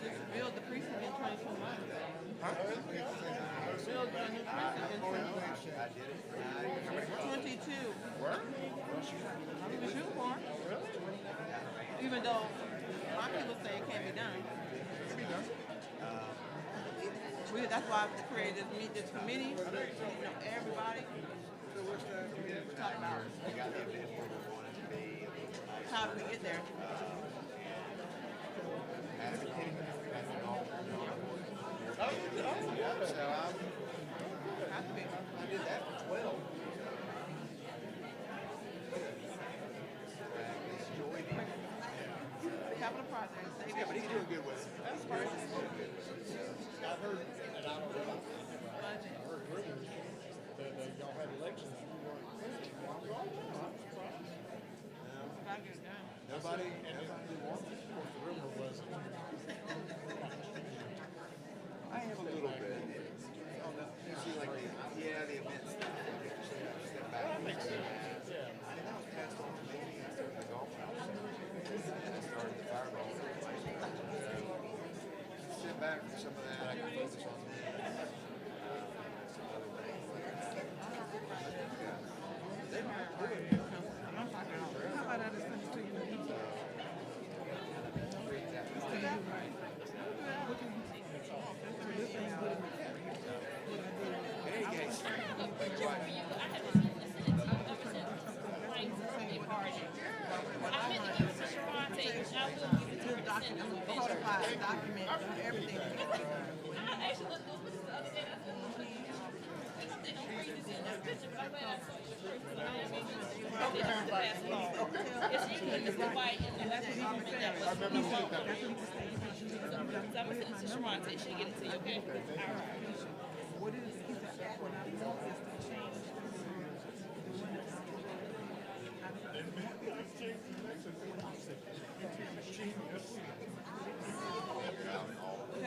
just build the precinct in 2021. Huh? Build a new precinct in 2022. Where? We shoot for it. Even though my people say it can't be done. That's why I created this committee. Everybody talk about how do we get there. Has to be. I did that for 12. Capital projects. Yeah, but he's doing good with it. That's first. I've heard, and I don't know, I heard rumors that y'all had elections. You weren't finished. I'm surprised. Gotta get it done. Nobody wants it. Of course, the rumor was I have a little bit. You see, like, the events stuff. Step back. that makes sense. Yeah. I was passed on to me. I started the golf house. I started the fireball. Sit back from some of that. I can focus on this. Some other things like that. They might do it. How about I just send it to you? Document everything. What is what I want is to change I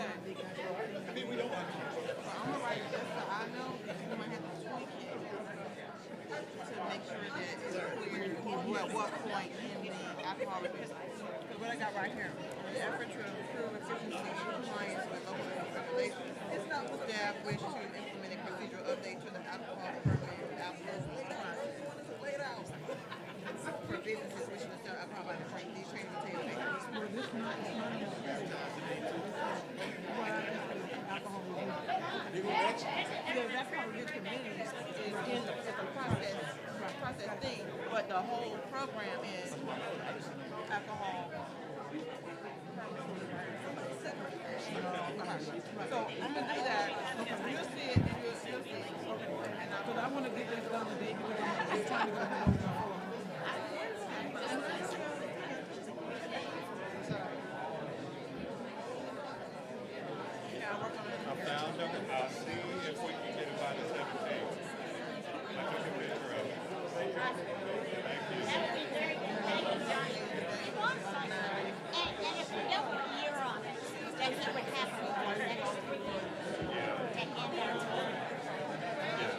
mean, we don't want to. I'm gonna write this so I know that you might have to tweak it to make sure that it's clear at what point in the alcohol abuse. Because what I got right here, the effort to improve efficiency and compliance with local regulations, it's not the staff wish to implement a procedural update to the alcohol permit laid out for businesses wishing to sell alcohol by the train. These trains will take that's how we get committees is in the process thing, but the whole program is alcohol. So I'm gonna do that. You'll see it. You'll see it. Because I want to get this done today because I'm trying to go home. I found them. I'll see if we can get it by the 17th. I took a picture of it. Thank you. That would be very good. Thank you, Johnny. And if we don't put a year on it, then he would have to work the next 3 years. Yeah. And end our term.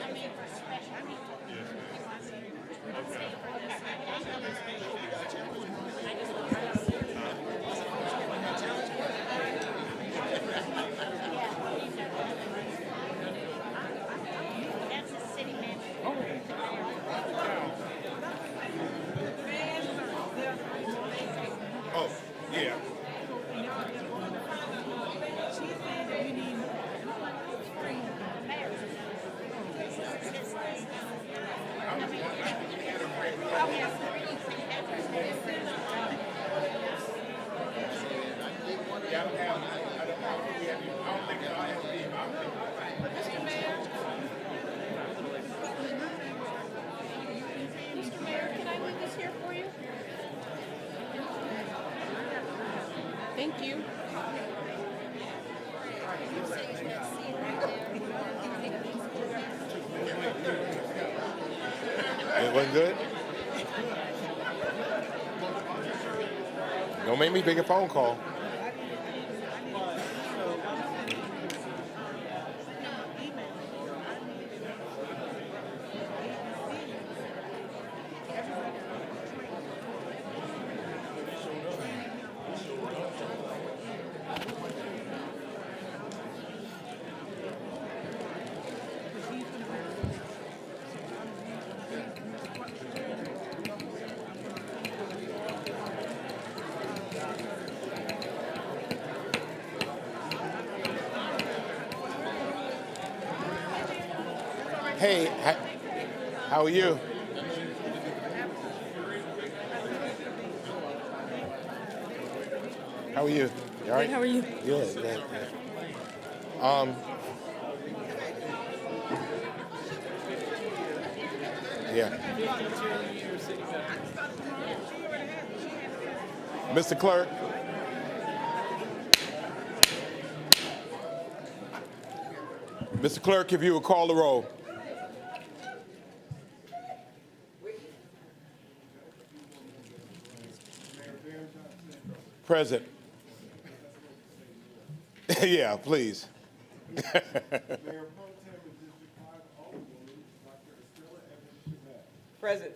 I mean, for special people. Yes, ma'am. Okay. That's a city manager. Oh, yeah. Mr. Mayor, can I leave this here for you? Thank you. It wasn't good? Don't make me take a phone call. Hey, how are you? How are you? You all right? Good, how are you? Good, good. Yeah. Mr. Clerk. Mr. Clerk, if you would call the roll. Present. Yeah, please. Present.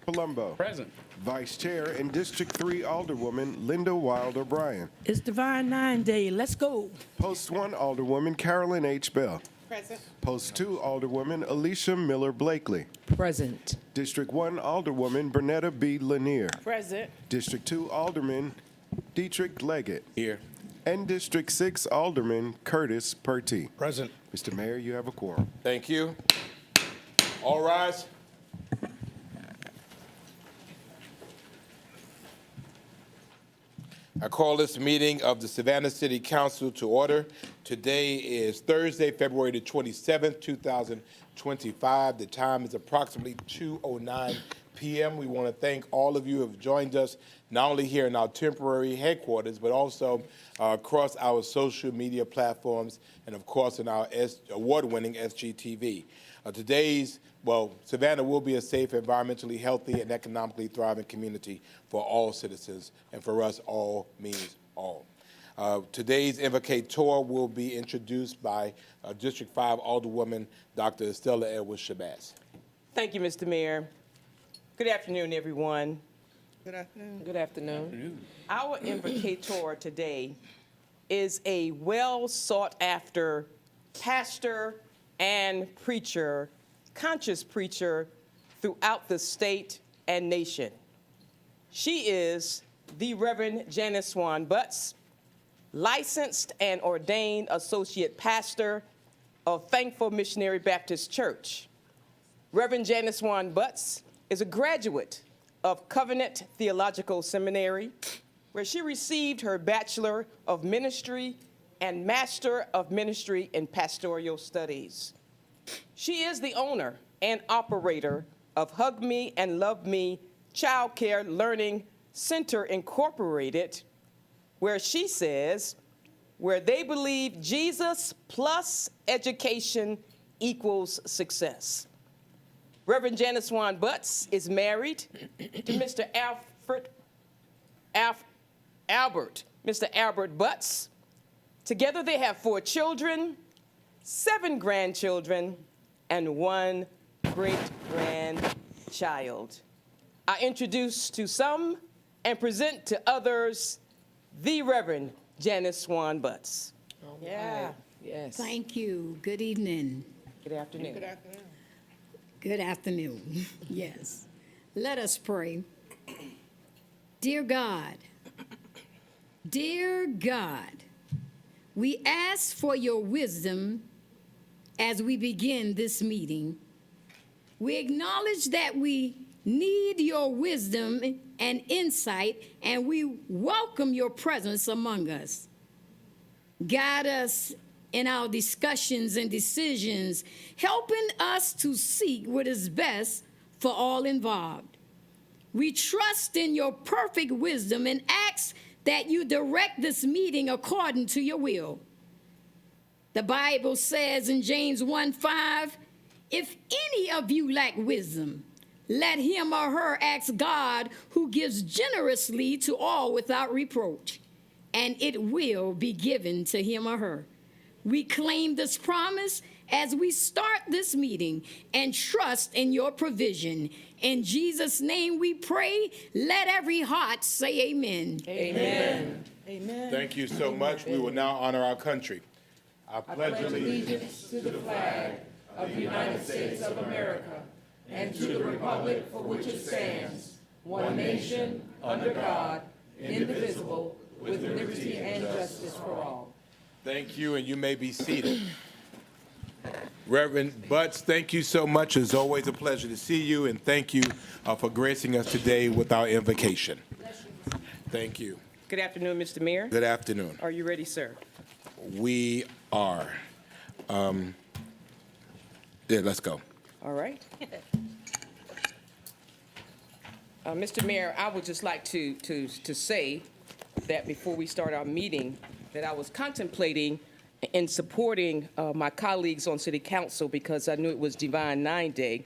Palumbo. Present. Vice Chair and District 3 Alderwoman Linda Wild O'Brien. It's Divine 9 Day. Let's go. Post 1 Alderwoman Carolyn H. Bell. Present. Post 2 Alderwoman Alicia Miller Blakely. Present. District 1 Alderwoman Bernetta B. Lanier. Present. District 2 Alderman Dietrich Leggett. Here. And District 6 Alderman Curtis Pertee. Present. Mr. Mayor, you have a quorum. Thank you. All rise. I call this meeting of the Savannah City Council to order. Today is Thursday, February the 27th, 2025. The time is approximately 2:09 p.m. We want to thank all of you who have joined us, not only here in our temporary headquarters, but also across our social media platforms and, of course, in our award-winning SGTV. Savannah will be a safe, environmentally healthy, and economically thriving community for all citizens, and for us, all means all. Today's invocator will be introduced by District 5 Alderwoman Dr. Estella Edwards-Shabazz. Thank you, Mr. Mayor. Good afternoon, everyone. Good afternoon. Good afternoon. Our invocator today is a well-sought-after pastor and preacher, conscious preacher throughout the state and nation. She is the Reverend Janice Swan Butts, licensed and ordained associate pastor of Thankful Missionary Baptist Church. Reverend Janice Swan Butts is a graduate of Covenant Theological Seminary, where she received her Bachelor of Ministry and Master of Ministry in Pastoral Studies. She is the owner and operator of Hug Me and Love Me Child Care Learning Center Incorporated, where she says, where they believe Jesus plus education equals success. Reverend Janice Swan Butts is married to Mr. Albert Butts. Together they have 4 children, 7 grandchildren, and 1 great-grandchild. I introduce to some and present to others the Reverend Janice Swan Butts. Yeah. Yes. Thank you. Good evening. Good afternoon. Good afternoon. Good afternoon. Yes. Let us pray. Dear God, we ask for your wisdom as we begin this meeting. We acknowledge that we need your wisdom and insight, and we welcome your presence among us. Guide us in our discussions and decisions, helping us to seek what is best for all involved. We trust in your perfect wisdom and ask that you direct this meeting according to your will. The Bible says in James 1:5, if any of you lack wisdom, let him or her ask God, who gives generously to all without reproach, and it will be given to him or her. We claim this promise as we start this meeting and trust in your provision. In Jesus' name we pray. Let every heart say amen. Amen. Amen. Thank you so much. We will now honor our country. I pledge Allegiance to the flag of the United States of America and to the republic for which it stands, one nation, under God, indivisible, with liberty and justice for all. Thank you, and you may be seated. Reverend Butts, thank you so much. It's always a pleasure to see you, and thank you for gracing us today with our invocation. Thank you. Good afternoon, Mr. Mayor. Good afternoon. Are you ready, sir? We are. Yeah, let's go. All right. Mr. Mayor, I would just like to say that before we start our meeting, that I was contemplating in supporting my colleagues on City Council because I knew it was Divine Nine Day.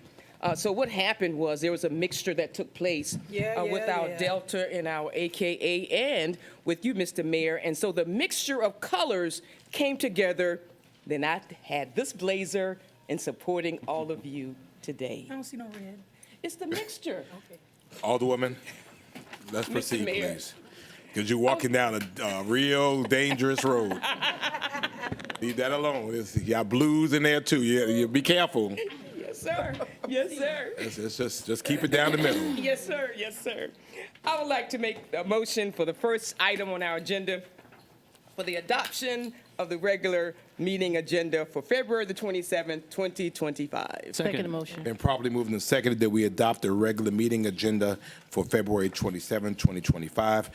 So what happened was there was a mixture that took place with our Delta and our AKA and with you, Mr. Mayor. And so the mixture of colors came together. Then I had this blazer in supporting all of you today. I don't see no red. It's the mixture. Okay. Alderwoman, let's Mr. proceed, Mayor. please. Because you're walking down a real dangerous road. Leave that alone. You got blues in there, too. You be careful. Yes, sir. Yes, sir. It's just keep it down the middle. Yes, sir. Yes, sir. I would like to make a motion for the first item on our agenda for the adoption of the regular meeting agenda for February the 27th, 2025. Second motion. Been properly moved and seconded that we adopt the regular meeting agenda for February 27, 2025.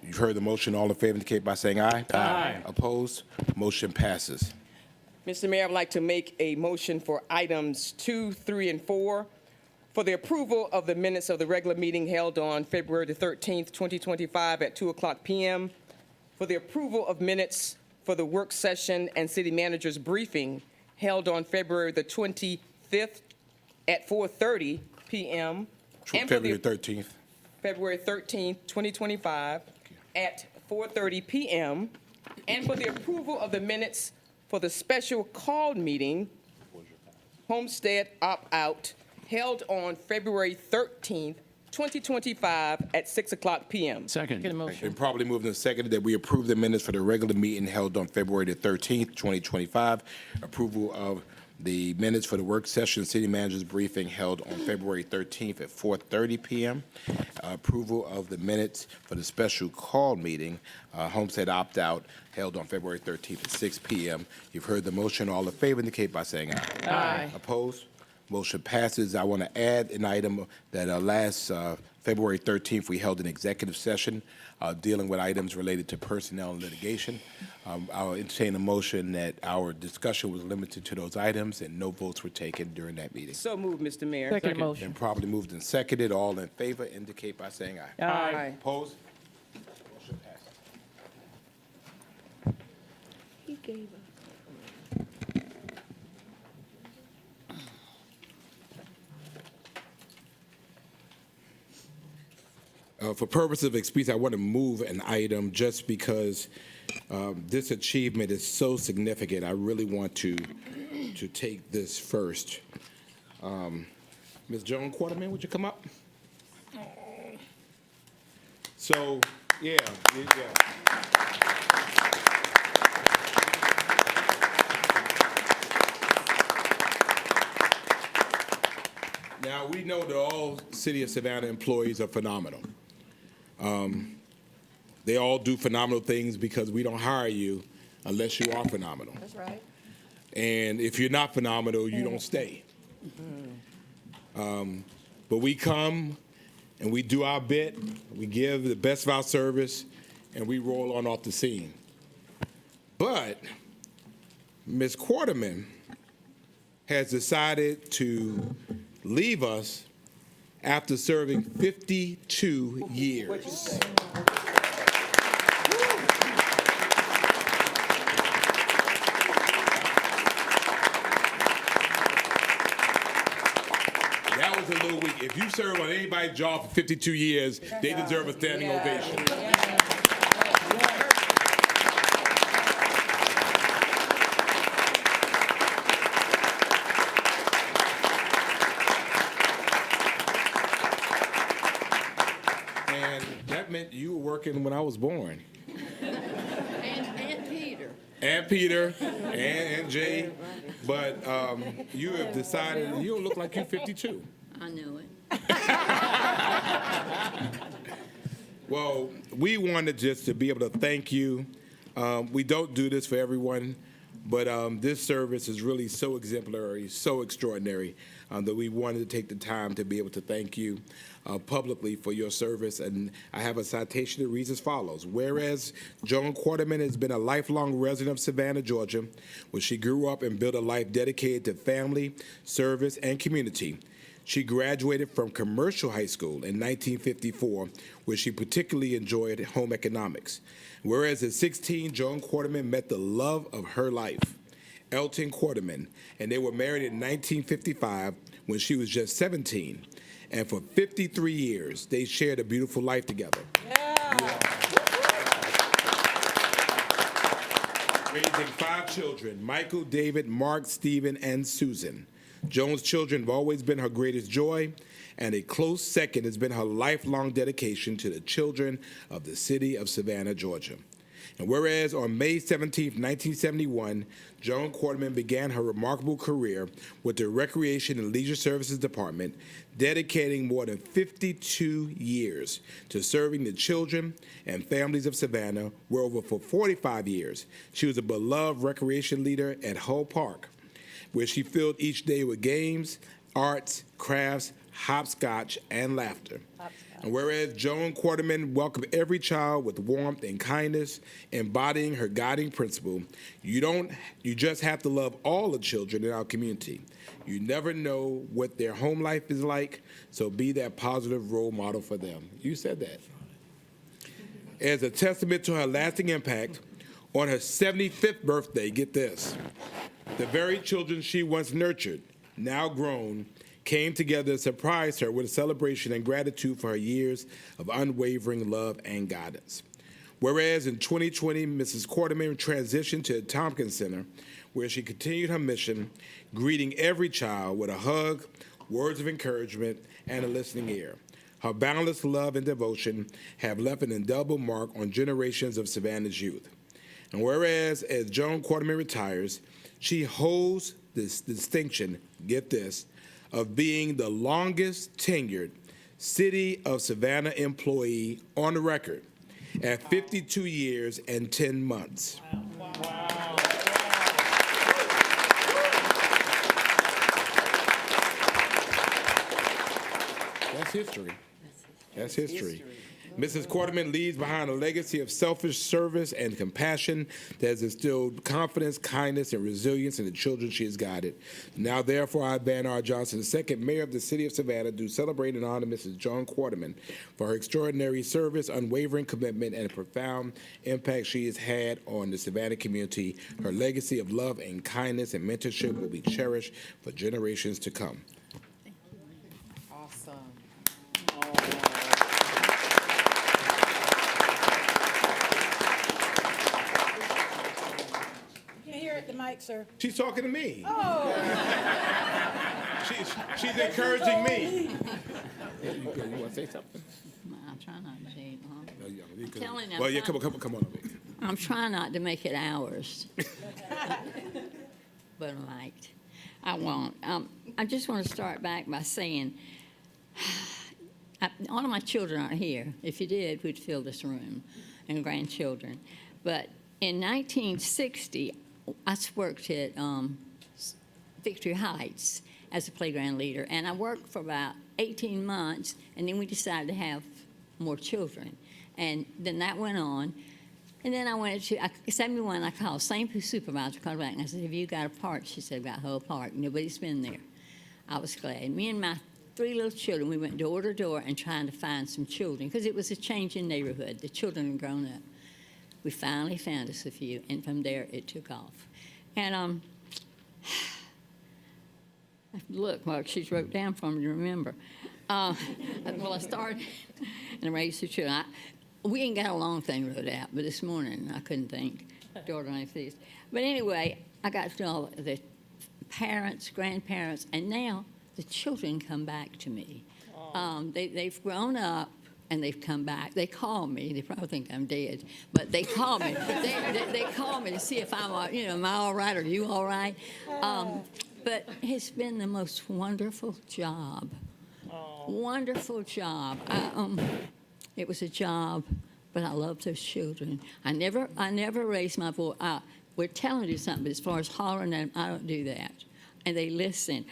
You've heard the motion. All in favor indicate by saying aye. Aye. Opposed? Motion passes. Mr. Mayor, I would like to make a motion for items 2, 3, and 4 for the approval of the minutes of the regular meeting held on February the 13th, 2025 at 2:00 p.m., for the approval of minutes for the work session and city manager's briefing held on February the 25th at 4:30 p.m. and for February 13th. February 13th, 2025 at 4:30 p.m. and for the approval of the minutes for the special call meeting, Homestead Opt-out, held on February 13th, 2025 at 6:00 p.m. Second motion. Been properly moved and seconded that we approve the minutes for the regular meeting held on February the 13th, 2025. Approval of the minutes for the work session city manager's briefing held on February 13th at 4:30 p.m. Approval of the minutes for the special call meeting, Homestead Opt-out, held on February 13th at 6 p.m. You've heard the motion. All in favor indicate by saying aye. Aye. Opposed? Motion passes. I want to add an item that last February 13th, we held an executive session dealing with items related to personnel and litigation. I'll entertain a motion that our discussion was limited to those items and no votes were taken during that meeting. So moved, Mr. Mayor. Second motion. Been properly moved and seconded. All in favor indicate by saying aye. Aye. Opposed? Motion passes. He gave us. For purpose of expediency, I want to move an item just because this achievement is so significant. I really want to take this first. Ms. Joan Quarterman, would you come up? So, yeah. Now, we know that all City of Savannah employees are phenomenal. They all do phenomenal things because we don't hire you unless you are phenomenal. That's right. And if you're not phenomenal, you don't stay. But we come and we do our bit, we give the best of our service, and we roll on off the scene. But Ms. Quarterman has decided to leave us after serving 52 years. That was a little weak. If you serve on anybody's job for 52 years, they deserve a standing ovation. And that meant you were working when I was born. And Peter. And Peter, and Jay, but you have decided you don't look like you're 52. I knew it. Well, we wanted just to be able to thank you. We don't do this for everyone. But this service is really so exemplary, so extraordinary, that we wanted to take the time to be able to thank you publicly for your service. And I have a citation that reads as follows. Whereas Joan Quarterman has been a lifelong resident of Savannah, Georgia, where she grew up and built a life dedicated to family, service, and community. She graduated from Commercial High School in 1954, where she particularly enjoyed home economics. Whereas at 16, Joan Quarterman met the love of her life, Elton Quarterman, and they were married in 1955 when she was just 17. And for 53 years, they shared a beautiful life together. Raising 5 children, Michael, David, Mark, Stephen, and Susan. Joan's children have always been her greatest joy, and a close second has been her lifelong dedication to the children of the city of Savannah, Georgia. And whereas on May 17, 1971, Joan Quarterman began her remarkable career with the Recreation and Leisure Services Department, dedicating more than 52 years to serving the children and families of Savannah, where over for 45 years, she was a beloved recreation leader at Hull Park, where she filled each day with games, arts, crafts, hopscotch, and laughter. And whereas Joan Quarterman welcomed every child with warmth and kindness, embodying her guiding principle, you just have to love all the children in our community. You never know what their home life is like, so be that positive role model for them. You said that. As a testament to her lasting impact, on her 75th birthday, get this, the very children she once nurtured, now grown, came together to surprise her with a celebration and gratitude for her years of unwavering love and guidance. Whereas in 2020, Mrs. Quarterman transitioned to the Tompkins Center, where she continued her mission, greeting every child with a hug, words of encouragement, and a listening ear. Her boundless love and devotion have left an indelible mark on generations of Savannah's youth. And whereas as Joan Quarterman retires, she holds this distinction, get this, of being the longest tenured City of Savannah employee on the record at 52 years and 10 months. Wow. That's history. That's history. Mrs. Quarterman leaves behind a legacy of selfish service and compassion that has instilled confidence, kindness, and resilience in the children she has guided. Now, therefore, I, Van R. Johnson, II, Mayor of the City of Savannah, do celebrate and honor Mrs. Joan Quarterman for her extraordinary service, unwavering commitment, and profound impact she has had on the Savannah community. Her legacy of love and kindness and mentorship will be cherished for generations to come. Awesome. Can't hear at the mic, sir. She's talking to me. Oh. She's encouraging me. You want to say something? I'm trying not to say, huh? Telling them Well, yeah, come on. I'm trying not to make it hours. But I might. I won't. I just want to start back by saying, all of my children aren't here. If you did, we'd fill this room, and grandchildren. But in 1960, I worked at Victory Heights as a playground leader, and I worked for about 18 months, and then we decided to have more children. And then that went on. And then I went to 71, I called, same supervisor called back, and I said, have you got a park? She said, about Hull Park. Nobody's been there. I was glad. Me and my 3 little children, we went door to door and trying to find some children, because it was a changing neighborhood. The children had grown up. We finally found us a few, and from there it took off. And look, Mark, she's wrote down for me to remember. Well, I started and raised the children. We ain't got a long thing wrote out, but this morning I couldn't think. Daughter like this. But anyway, I got to know the parents, grandparents, and now the children come back to me. They've grown up and they've come back. They call me. They probably think I'm dead, but they call me. They call me to see if I'm, am I all right? Are you all right? But it's been the most wonderful job. Wonderful job. It was a job, but I love those children. I never raised my voice. we're telling you something, but as far as hollering at them, I don't do that. And they listen.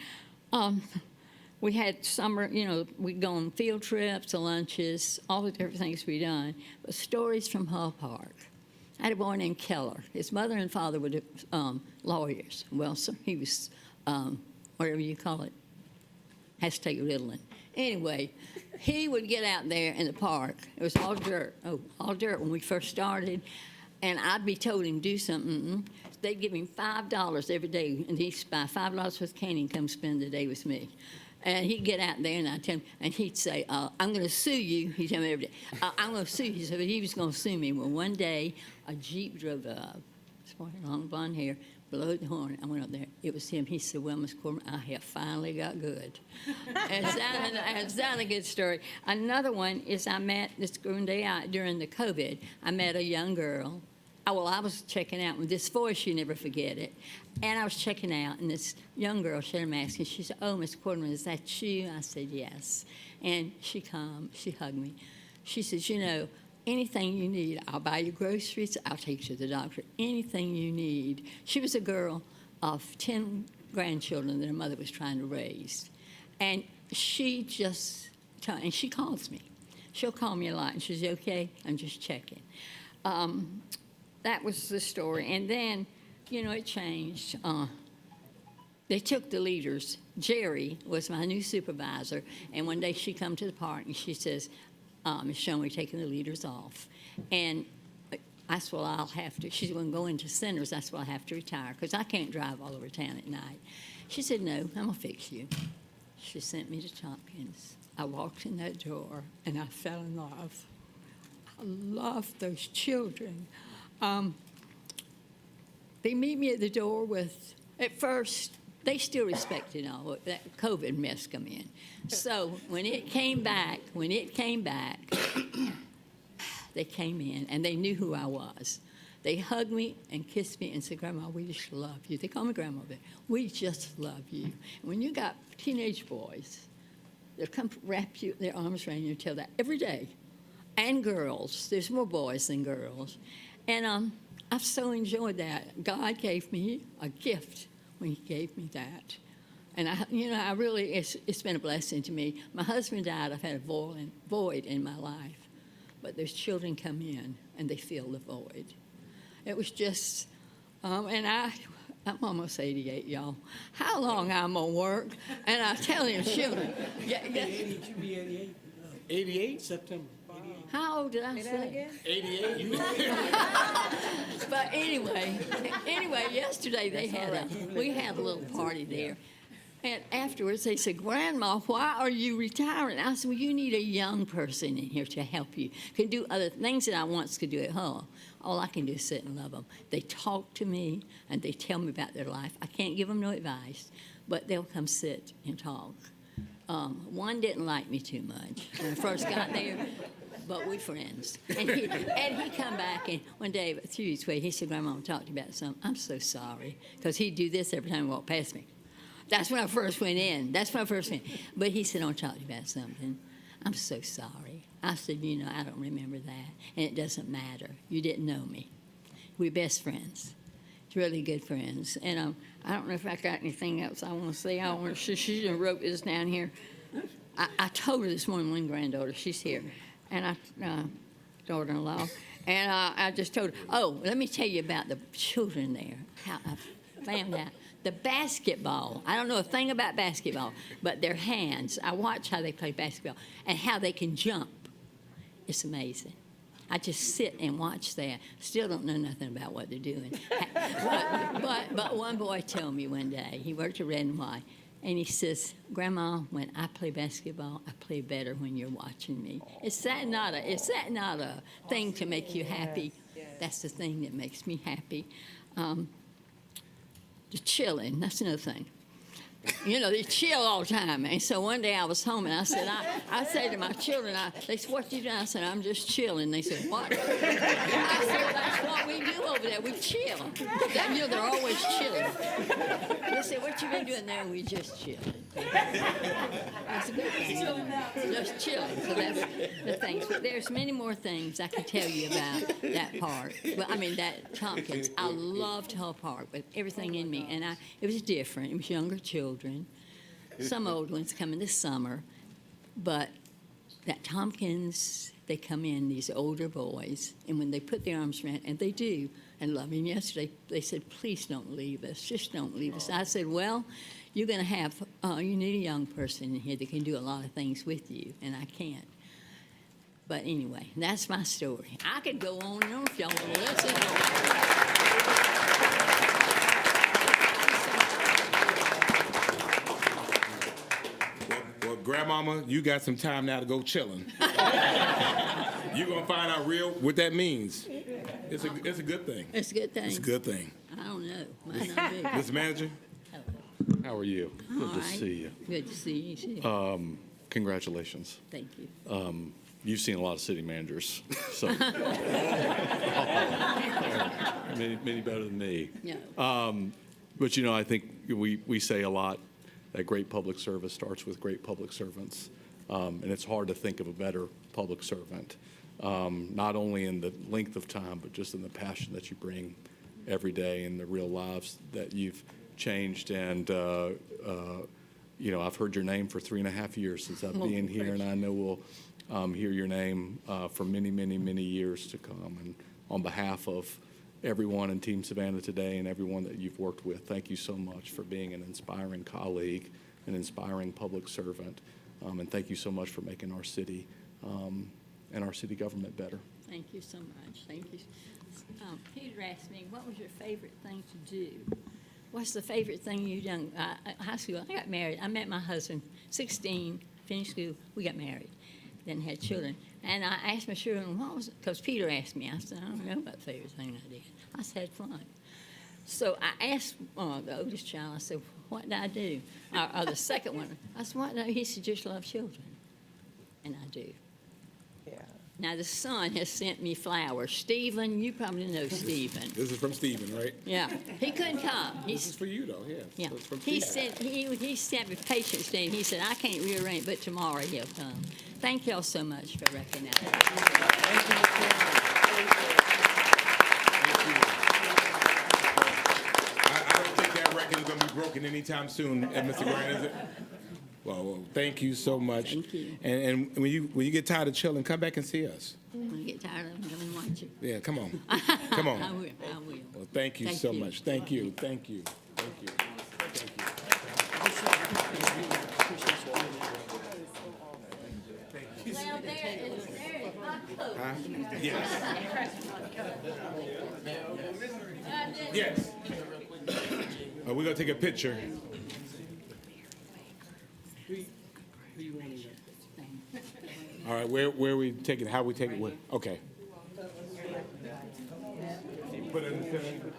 We had summer, we'd go on field trips, lunches, all the different things we done. But stories from Hull Park. I had a boy named Keller. His mother and father were lawyers. Well, so he was, whatever you call it, has to take Ritalin. Anyway, he would get out there in the park. It was all dirt. All dirt when we first started. And I'd be told him to do something. They'd give him $5 every day, and he'd buy $5 worth of candy and come spend the day with me. And he'd get out there, and I'd tell him, and he'd say, I'm going to sue you. He'd tell me every day, I'm going to sue you. So he was going to sue me. Well, one day, a Jeep drove up, long blonde hair, blowed the horn. I went up there. It was him. He said, well, Miss Corbin, I have finally got good. And it's not a good story. Another one is I met this one day during the COVID. I met a young girl. I was checking out with this voice, you never forget it. And I was checking out, and this young girl, she had a mask, and she said, oh, Miss Corbin, is that you? I said, yes. And she hugged me. She says, anything you need, I'll buy you groceries, I'll take you to the doctor, anything you need. She was a girl of 10 grandchildren that her mother was trying to raise. And she she calls me. She'll call me a lot, and she says, okay, I'm just checking. That was the story. And then, it changed. They took the leaders. Jerry was my new supervisor, and one day she come to the park, and she says, Miss Sean, we're taking the leaders off. And I said, well, I'll have to. She's going to go into centers. I said, well, I have to retire because I can't drive all over town at night. She said, no, I'm going to fix you. She sent me to Tompkins. I walked in that door, and I fell in love. I loved those children. They meet me at the door with, at first, they still respected all that COVID mess come in. So when it came back, they came in and they knew who I was. They hugged me and kissed me and said, Grandma, we just love you. They call me Grandma, but we just love you. When you got teenage boys, they'll come wrap their arms around you and tell that every day. And girls, there's more boys than girls. And I've so enjoyed that. God gave me a gift when he gave me that. And I really, it's been a blessing to me. My husband died, I've had a void in my life. But those children come in and they fill the void. It was just, and I'm almost 88, y'all. How long I'm gonna work? And I tell him, children. You be 88. 88, September. 88. How old did I say? 88. But anyway, yesterday we had a little party there. And afterwards they said, Grandma, why are you retiring? I said, well, you need a young person in here to help you. Can do other things that I once could do at home. All I can do is sit and love them. They talk to me and they tell me about their life. I can't give them no advice, but they'll come sit and talk. One didn't like me too much when I first got there, but we friends. And he come back, and one day through his way, he said, Grandma, I want to talk to you about something. I'm so sorry, because he'd do this every time he walked past me. That's when I first went in. But he said, I want to talk to you about something. I'm so sorry. I said, I don't remember that, and it doesn't matter. You didn't know me. We're best friends. Really good friends. And I don't know if I got anything else I want to say. She just wrote this down here. I told her this morning, one granddaughter, she's here, and daughter-in-law, and I just told her, let me tell you about the children there, how I found out. The basketball, I don't know a thing about basketball, but their hands, I watch how they play basketball and how they can jump. It's amazing. I just sit and watch that. Still don't know nothing about what they're doing. But one boy told me one day, he worked at Red and White, and he says, Grandma, when I play basketball, I play better when you're watching me. Is that not a thing to make you happy? That's the thing that makes me happy. The chilling, that's another thing. They chill all the time. And so one day I was home, and I said, I said to my children, they said, what you doing? I said, I'm just chilling. They said, what? I said, that's what we do over there. We chill. They're always chilling. They said, what you been doing there? We just chilling. That's a good thing. Just chilling. So that's the things. But there's many more things I can tell you about that part. Park. Well, I mean, that Tompkins. I loved Hull Park with everything in me. And it was different. It was younger children. Some old ones coming this summer. But that Tompkins, they come in, these older boys, and when they put their arms around, and they do, and love him. Yesterday, they said, please don't leave us. Just don't leave us. I said, well, you're going to have, you need a young person in here that can do a lot of things with you, and I can't. But anyway, that's my story. I could go on and on if y'all want to listen. Well, Grandmama, you got some time now to go chilling. You're going to find out what that means. It's a good thing. It's a good thing. It's a good thing. I don't know. Might not be. Mr. Manager? How are you? All Good to right. see you. Good to see you, too. Congratulations. Thank you. You've seen a lot of city managers, so many better than me. No. But I think we say a lot that great public service starts with great public servants, and it's hard to think of a better public servant, not only in the length of time, but just in the passion that you bring every day and the real lives that you've changed. And I've heard your name for 3.5 years since I've been here, and I know we'll hear your name for many, many, many years to come. And on behalf of everyone in Team Savannah today and everyone that you've worked with, thank you so much for being an inspiring colleague, an inspiring public servant, and thank you so much for making our city and our city government better. Thank you so much. Thank you. Peter asked me, what was your favorite thing to do? What's the favorite thing you've done? High school, I got married. I met my husband, 16, finished school, we got married, then had children. And I asked my children, what was it? Because Peter asked me. I said, I don't know about the favorite thing I did. I said, had fun. So I asked the oldest child, I said, what did I do? Or the second one, I said, what did I do? He said, just love children. And I do. Yeah. Now, the son has sent me flowers. Stephen, you probably know Stephen. This is from Stephen, right? Yeah. He couldn't come. This is for you, though, yeah. Yeah. So it's from He Stephen. said, he sent me patience to him. He said, I can't rearrange, but tomorrow he'll come. Thank y'all so much for recognizing I don't think that record is going to be broken anytime soon, Mr. Grant, is it? Well, thank you so much. Thank you. And when you get tired of chilling, come back and see us. When you get tired of them, come and watch it. Yeah, come on. Come on. I will. Well, thank you Thank so you. much. Thank you. Thank you. Thank you. Well, there is my coat. Huh? Yes. Yes. We're going to take a picture. All right, where are we taking? How we take it? Okay. Put it in the center.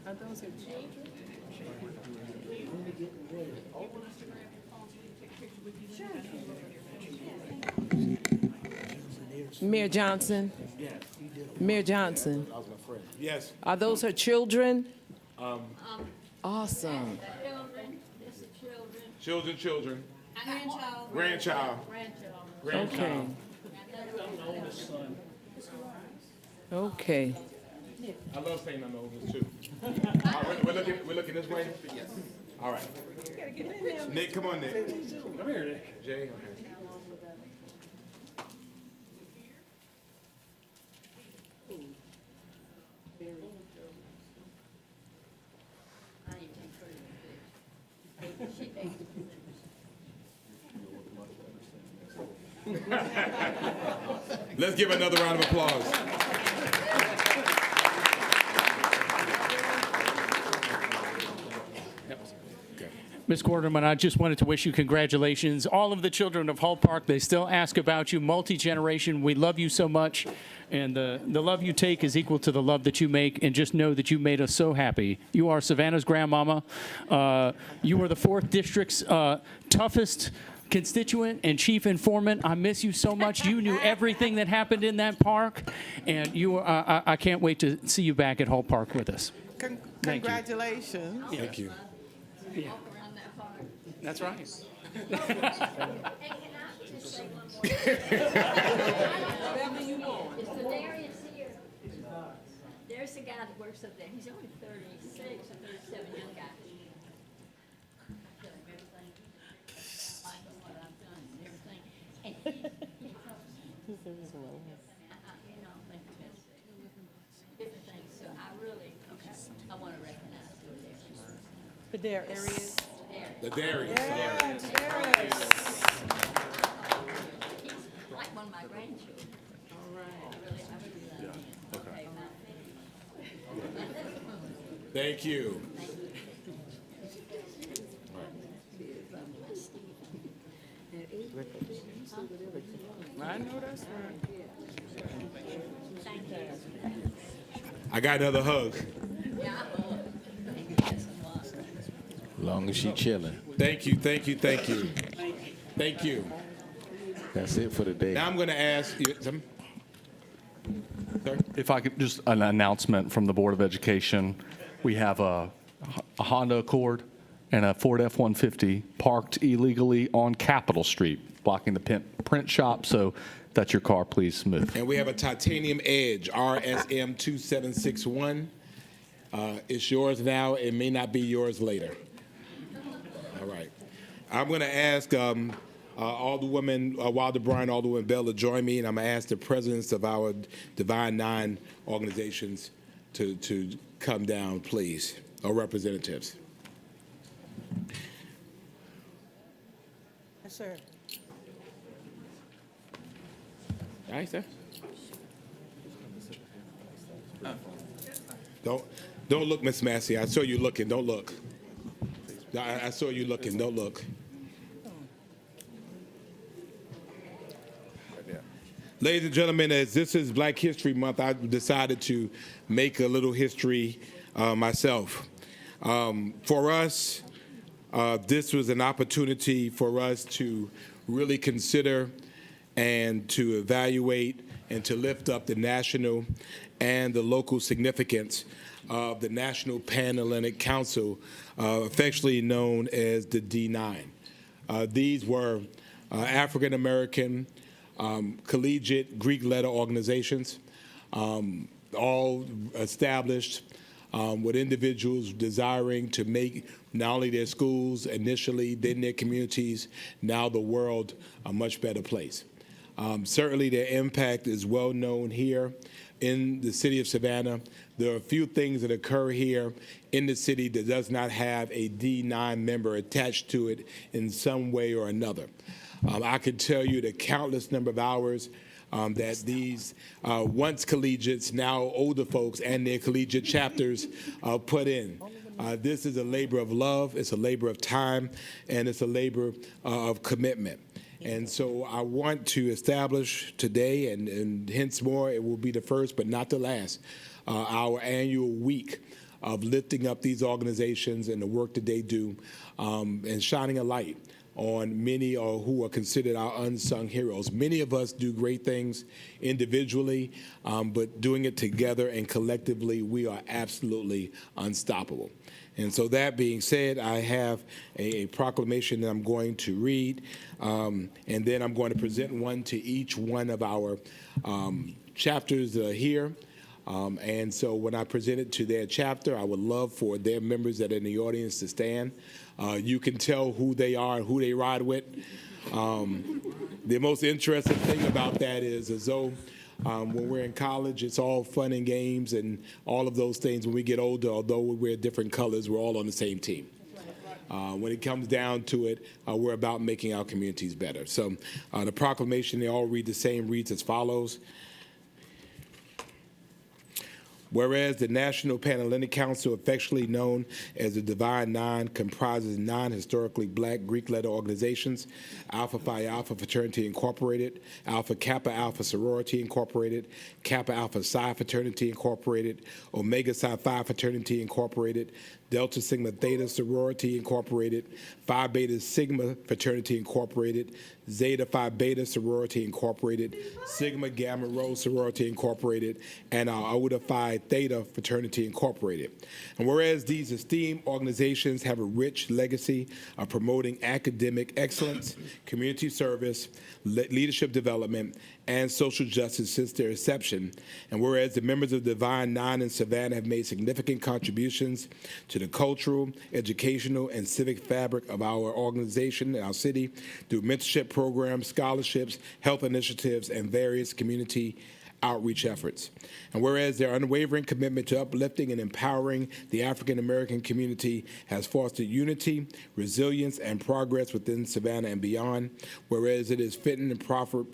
Are those your children? Mayor Johnson? Mayor Johnson, That was my friend. Yes. are those her children? Awesome. Children. Grandchild. Grandchild. Okay. Okay. I love saying I'm the oldest too. All right, we're looking this way? Yes. All right. Nick, come on, Nick. Come here, Nick. Jay, okay. Let's give another round of applause. Ms. Quarterman, I just wanted to wish you congratulations. All of the children of Hull Park, they still ask about you, multi-generation. We love you so much, and the love you take is equal to the love that you make, and just know that you made us so happy. You are Savannah's grandmama. You were the 4th District's toughest constituent and chief informant. I miss you so much. You knew everything that happened in that park, and I can't wait to see you back at Hull Park with us. Thank you. Congratulations. Thank you. Yeah. That's right. just say one more thing? It's the Darius here. There's the guy that works up there. He's only 36 or 37, young guy. Tell him everything. I know what I've done and everything. And he helps me. You know, different things. So I really, I want to recognize the Darius. The Darius. He's like one of my grandchildren. All right. I really love him. Okay. Thank you. I know that's right. I got another hug. Long as she chilling. Thank you, thank you, thank you. Thank you. That's it for the day. Now I'm going to ask you. Sir? If I could, just an announcement from the Board of Education. We have a Honda Accord and a Ford F-150 parked illegally on Capitol Street, blocking the print shop. So that's your car. Please move. And we have a Titanium Edge, RSM 2761. It's yours now. It may not be yours later. All right. I'm going to ask Alderwoman Wilder Bryan, Alderwoman Bell to join me, and I'm going to ask the presidents of our Divine Nine organizations to come down, please, or representatives. Yes, sir. All right, sir. Don't look, Miss Massey. I saw you looking. Don't look. I saw you looking. Don't look. Ladies and gentlemen, as this is Black History Month, I decided to make a little history myself. For us, this was an opportunity for us to really consider and to evaluate and to lift up the national and the local significance of the National Panhellenic Council, affectionately known as the D9. These were African American collegiate Greek letter organizations, all established with individuals desiring to make not only their schools initially, then their communities, now the world a much better place. Certainly their impact is well known here in the city of Savannah. There are a few things that occur here in the city that does not have a D9 member attached to it in some way or another. I could tell you the countless number of hours that these once collegiates, now older folks, and their collegiate chapters put in. This is a labor of love, it's a labor of time, and it's a labor of commitment. And so I want to establish today, and hence more, it will be the first but not the last, our annual week of lifting up these organizations and the work that they do, and shining a light on many who are considered our unsung heroes. Many of us do great things individually, but doing it together and collectively, we are absolutely unstoppable. And so that being said, I have a proclamation that I'm going to read, and then I'm going to present one to each one of our chapters that are here. And so when I present it to their chapter, I would love for their members that are in the audience to stand. You can tell who they are and who they ride with. The most interesting thing about that is, as though when we're in college, it's all fun and games and all of those things. When we get older, although we wear different colors, we're all on the same team. When it comes down to it, we're about making our communities better. So the proclamation, they all read the same, reads as follows. Whereas the National Panhellenic Council, affectionately known as the Divine Nine, comprises 9 historically Black Greek letter organizations: Alpha Phi Alpha Fraternity Incorporated, Alpha Kappa Alpha Sorority Incorporated, Kappa Alpha Psi Fraternity Incorporated, Omega Psi Phi Fraternity Incorporated, Delta Sigma Theta Sorority Incorporated, Phi Beta Sigma Fraternity Incorporated, Zeta Phi Beta Sorority Incorporated, Sigma Gamma Rho Sorority Incorporated, and our Iota Phi Theta Fraternity Incorporated. And whereas these esteemed organizations have a rich legacy of promoting academic excellence, community service, leadership development, and social justice since their inception, and whereas the members of Divine Nine in Savannah have made significant contributions to the cultural, educational, and civic fabric of our organization and our city through mentorship programs, scholarships, health initiatives, and various community outreach efforts. And whereas their unwavering commitment to uplifting and empowering the African American community has fostered unity, resilience, and progress within Savannah and beyond, whereas it is fitting and proper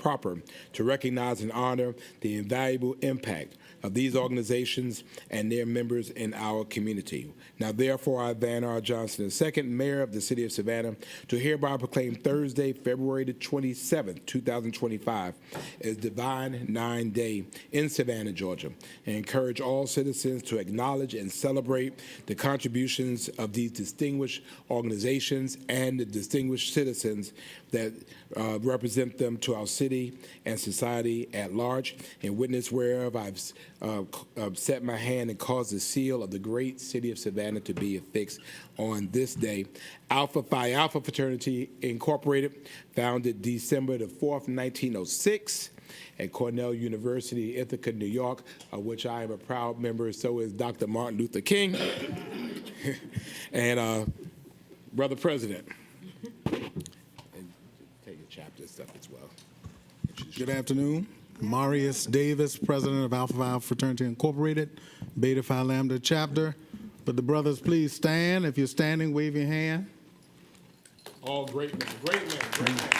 to recognize and honor the invaluable impact of these organizations and their members in our community. Now, therefore, I, Van R. Johnson II, Mayor of the City of Savannah, do hereby proclaim Thursday, February the 27th, 2025, as Divine Nine Day in Savannah, Georgia, and encourage all citizens to acknowledge and celebrate the contributions of these distinguished organizations and the distinguished citizens that represent them to our city and society at large, and witness whereof I've set my hand and caused the seal of the great city of Savannah to be affixed on this day. Alpha Phi Alpha Fraternity Incorporated, founded December the 4th, 1906, at Cornell University, Ithaca, New York, of which I am a proud member. So is Dr. Martin Luther King. And Brother President. Take your chapter stuff as well. Good afternoon. Marius Davis, President of Alpha Phi Fraternity Incorporated, Beta Phi Lambda Chapter. Would the brothers please stand? If you're standing, wave your hand. All great men, great men, great men.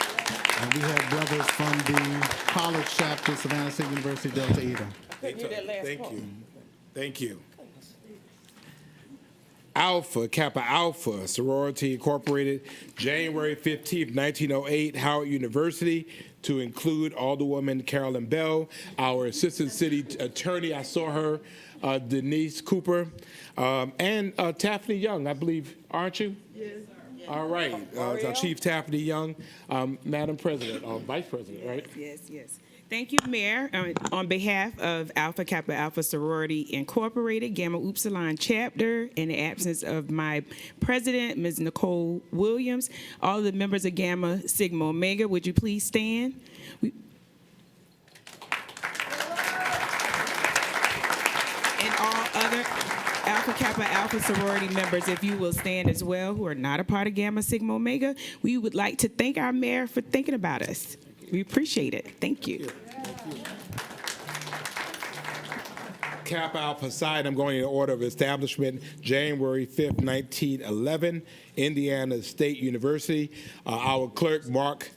And we have brothers from the college chapter, Savannah State University, Delta Eta. Thank you. Thank you. Alpha Kappa Alpha Sorority Incorporated, January 15th, 1908, Howard University, to include Alderwoman Carolyn Bell, our Assistant City Attorney, I saw her, Denise Cooper, and Taffany Young, I believe, aren't you? Yes. All right, Chief Taffany Young, Madam President, or Vice President, right? Yes. Thank you, Mayor. On behalf of Alpha Kappa Alpha Sorority Incorporated, Gamma Upsilon Chapter, in the absence of my president, Ms. Nicole Williams, all of the members of Gamma Sigma Omega, would you please stand? And all other Alpha Kappa Alpha sorority members, if you will stand as well, who are not a part of Gamma Sigma Omega, we would like to thank our mayor for thinking about us. We appreciate it. Thank you. Kappa Alpha Psi, I'm going in order of establishment, January 5th, 1911, Indiana State University. Our clerk, Mark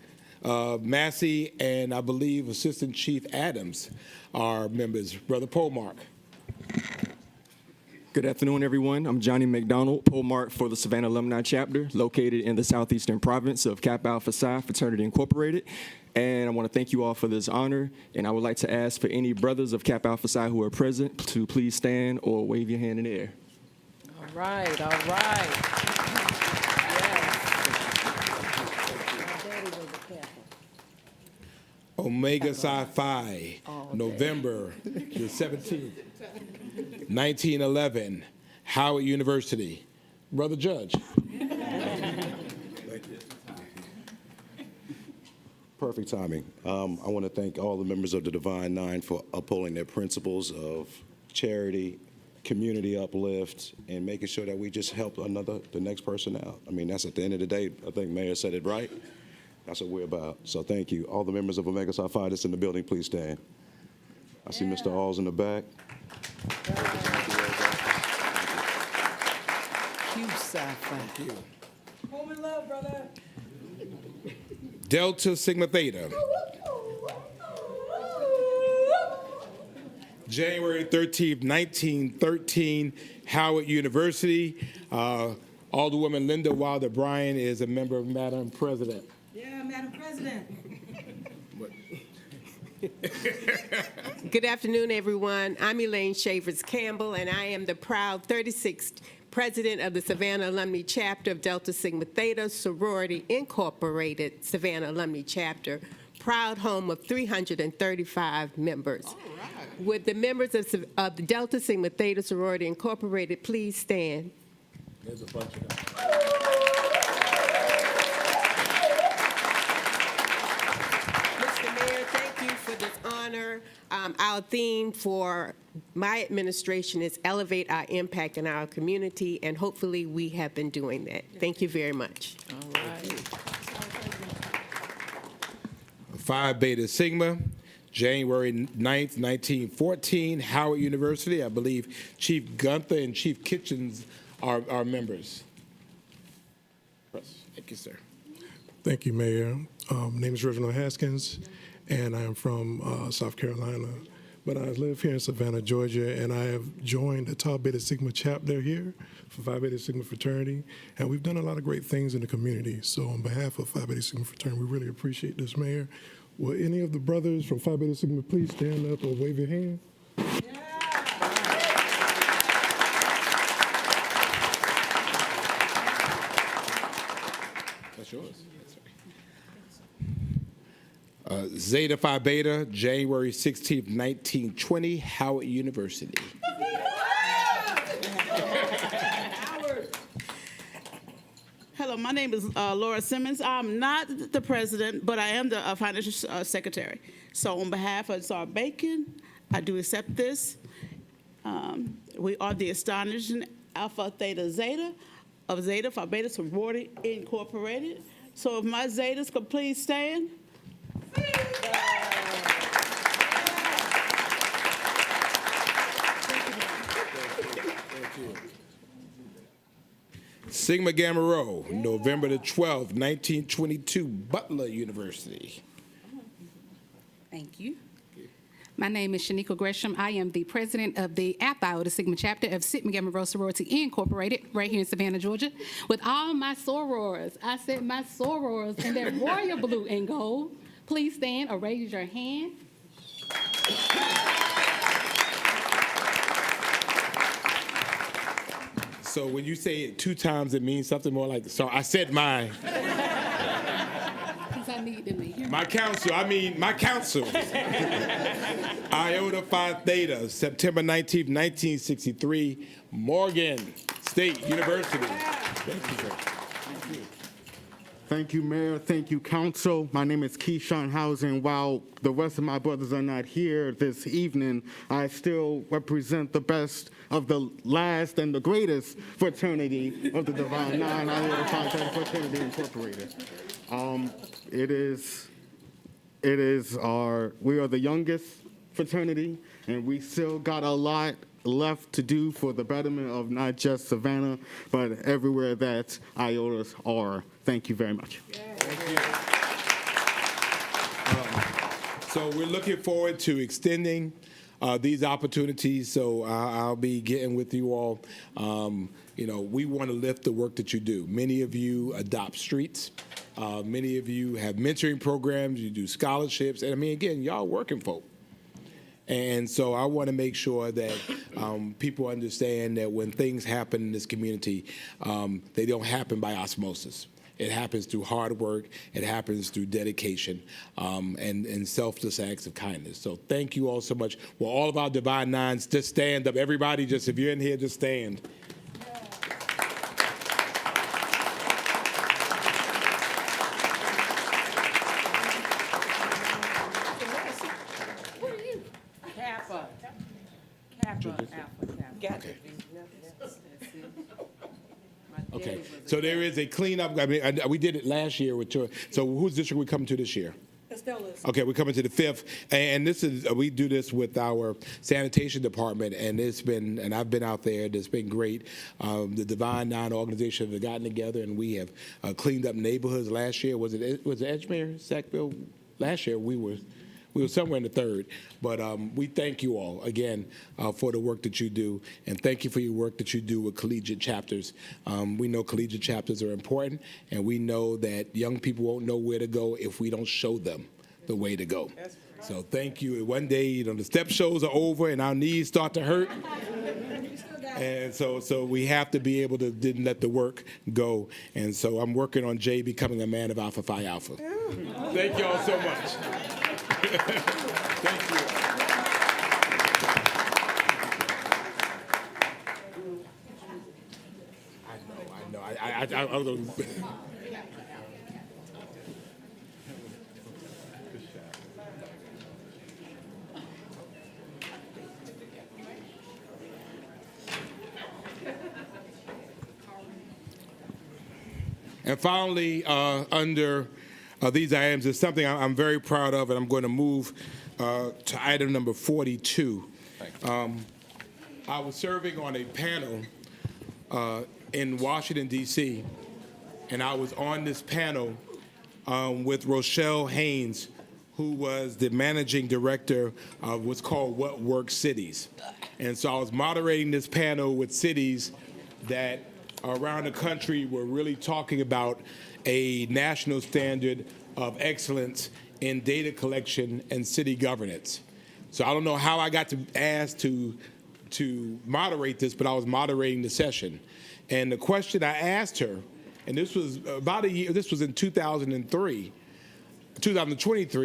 Massey, and I believe Assistant Chief Adams are members. Brother Polmark. Good afternoon, everyone. I'm Johnny McDonald, Polmark for the Savannah Alumni Chapter, located in the southeastern province of Kappa Alpha Psi Fraternity Incorporated. And I want to thank you all for this honor. And I would like to ask for any brothers of Kappa Alpha Psi who are present to please stand or wave your hand in the air. All right, all right. Omega Psi Phi, November the 17th, 1911, Howard University. Brother Judge. Perfect timing. I want to thank all the members of the Divine Nine for upholding their principles of charity, community uplift, and making sure that we just help the next person out. I mean, that's at the end of the day, I think Mayor said it right. That's what we're about. So thank you. All the members of Omega Psi Phi that's in the building, please stand. I see Mr. Alls in the back. Thank you. Home and love, brother. Delta Sigma Theta. January 13th, 1913, Howard University. Alderwoman Linda Wilder Bryan is a member of Madam President. Yeah, Madam President. Good afternoon, everyone. I'm Elaine Shavers Campbell, and I am the proud 36th President of the Savannah Alumni Chapter of Delta Sigma Theta Sorority Incorporated Savannah Alumni Chapter, proud home of 335 members. Would the members of the Delta Sigma Theta Sorority Incorporated please stand? There's a bunch of them. Mr. Mayor, thank you for this honor. Our theme for my administration is Elevate Our Impact in Our Community, and hopefully we have been doing that. Thank you very much. Phi Beta Sigma, January 9th, 1914, Howard University. I believe Chief Gunther and Chief Kitchens are members. Thank you, sir. Thank you, Mayor. My name is Reginald Haskins, and I am from South Carolina. But I live here in Savannah, Georgia, and I have joined the Tau Beta Sigma chapter here for Phi Beta Sigma Fraternity, and we've done a lot of great things in the community. So on behalf of Phi Beta Sigma Fraternity, we really appreciate this, Mayor. Will any of the brothers from Phi Beta Sigma please stand up or wave your hand? That's yours. Zeta Phi Beta, January 16th, 1920, Howard University. Hello, my name is Laura Simmons. I'm not the president, but I am the financial secretary. So on behalf of Czar Bacon, I do accept this. We are the astonishing Alpha Theta Zeta of Zeta Phi Beta Sorority Incorporated. So if my Zetas could please stand. Sigma Gamma Rho, November the 12th, 1922, Butler University. Thank you. My name is Shaniqua Gresham. I am the president of the Alpha Iota Sigma chapter of Sigma Gamma Rho Sorority Incorporated, right here in Savannah, Georgia, with all my sorors. I said my sorors in that royal blue and gold. Please stand or raise your hand. So when you say it 2 times, it means something more like, so I said my. Because I need them to hear My council, my council. Iota Phi Theta, September 19th, 1963, Morgan State University. Thank you, sir. Thank you. Thank you, Mayor. Thank you, Council. My name is Keyshawn Housen. While the rest of my brothers are not here this evening, I still represent the best of the last and the greatest fraternity of the Divine Nine, Iota Phi Theta Fraternity Incorporated. We are the youngest fraternity, and we still got a lot left to do for the betterment of not just Savannah, but everywhere that Iotas are. Thank you very much. Thank you. So we're looking forward to extending these opportunities. So I'll be getting with you all. We want to lift the work that you do. Many of you adopt streets. Many of you have mentoring programs. You do scholarships. And again, y'all working folk. And so I want to make sure that people understand that when things happen in this community, they don't happen by osmosis. It happens through hard work. It happens through dedication and selfless acts of kindness. So thank you all so much. Well, all of our Divine Nines, just stand up. Everybody, just if you're in here, just stand. Okay, so there is a cleanup. We did it last year with tour. So whose district are we coming to this year? Okay, we're coming to the 5th, and this is we do this with our sanitation department, and I've been out there. It's been great. The Divine Nine organizations have gotten together, and we have cleaned up neighborhoods. Last year was Edgemere, Sackville? Last year we were somewhere in the 3rd, but we thank you all again for the work that you do, and thank you for your work that you do with collegiate chapters. We know collegiate chapters are important, and we know that young people won't know where to go if we don't show them the way to go. So thank you. One day, the step shows are over and our knees start to hurt. And so we have to be able to didn't let the work go. And so I'm working on Jay becoming a man of Alpha Phi Alpha. Thank y'all so much. Thank you. I know. I was going to. And finally, under these items is something I'm very proud of, and I'm going to move to item number 42. I was serving on a panel in Washington, D.C., and I was on this panel with Rochelle Haynes, who was the managing director of what's called What Works Cities. And so I was moderating this panel with cities that around the country were really talking about a national standard of excellence in data collection and city governance. So I don't know how I got asked to moderate this, but I was moderating the session. And the question I asked her, and this was about a year, this was in 2023,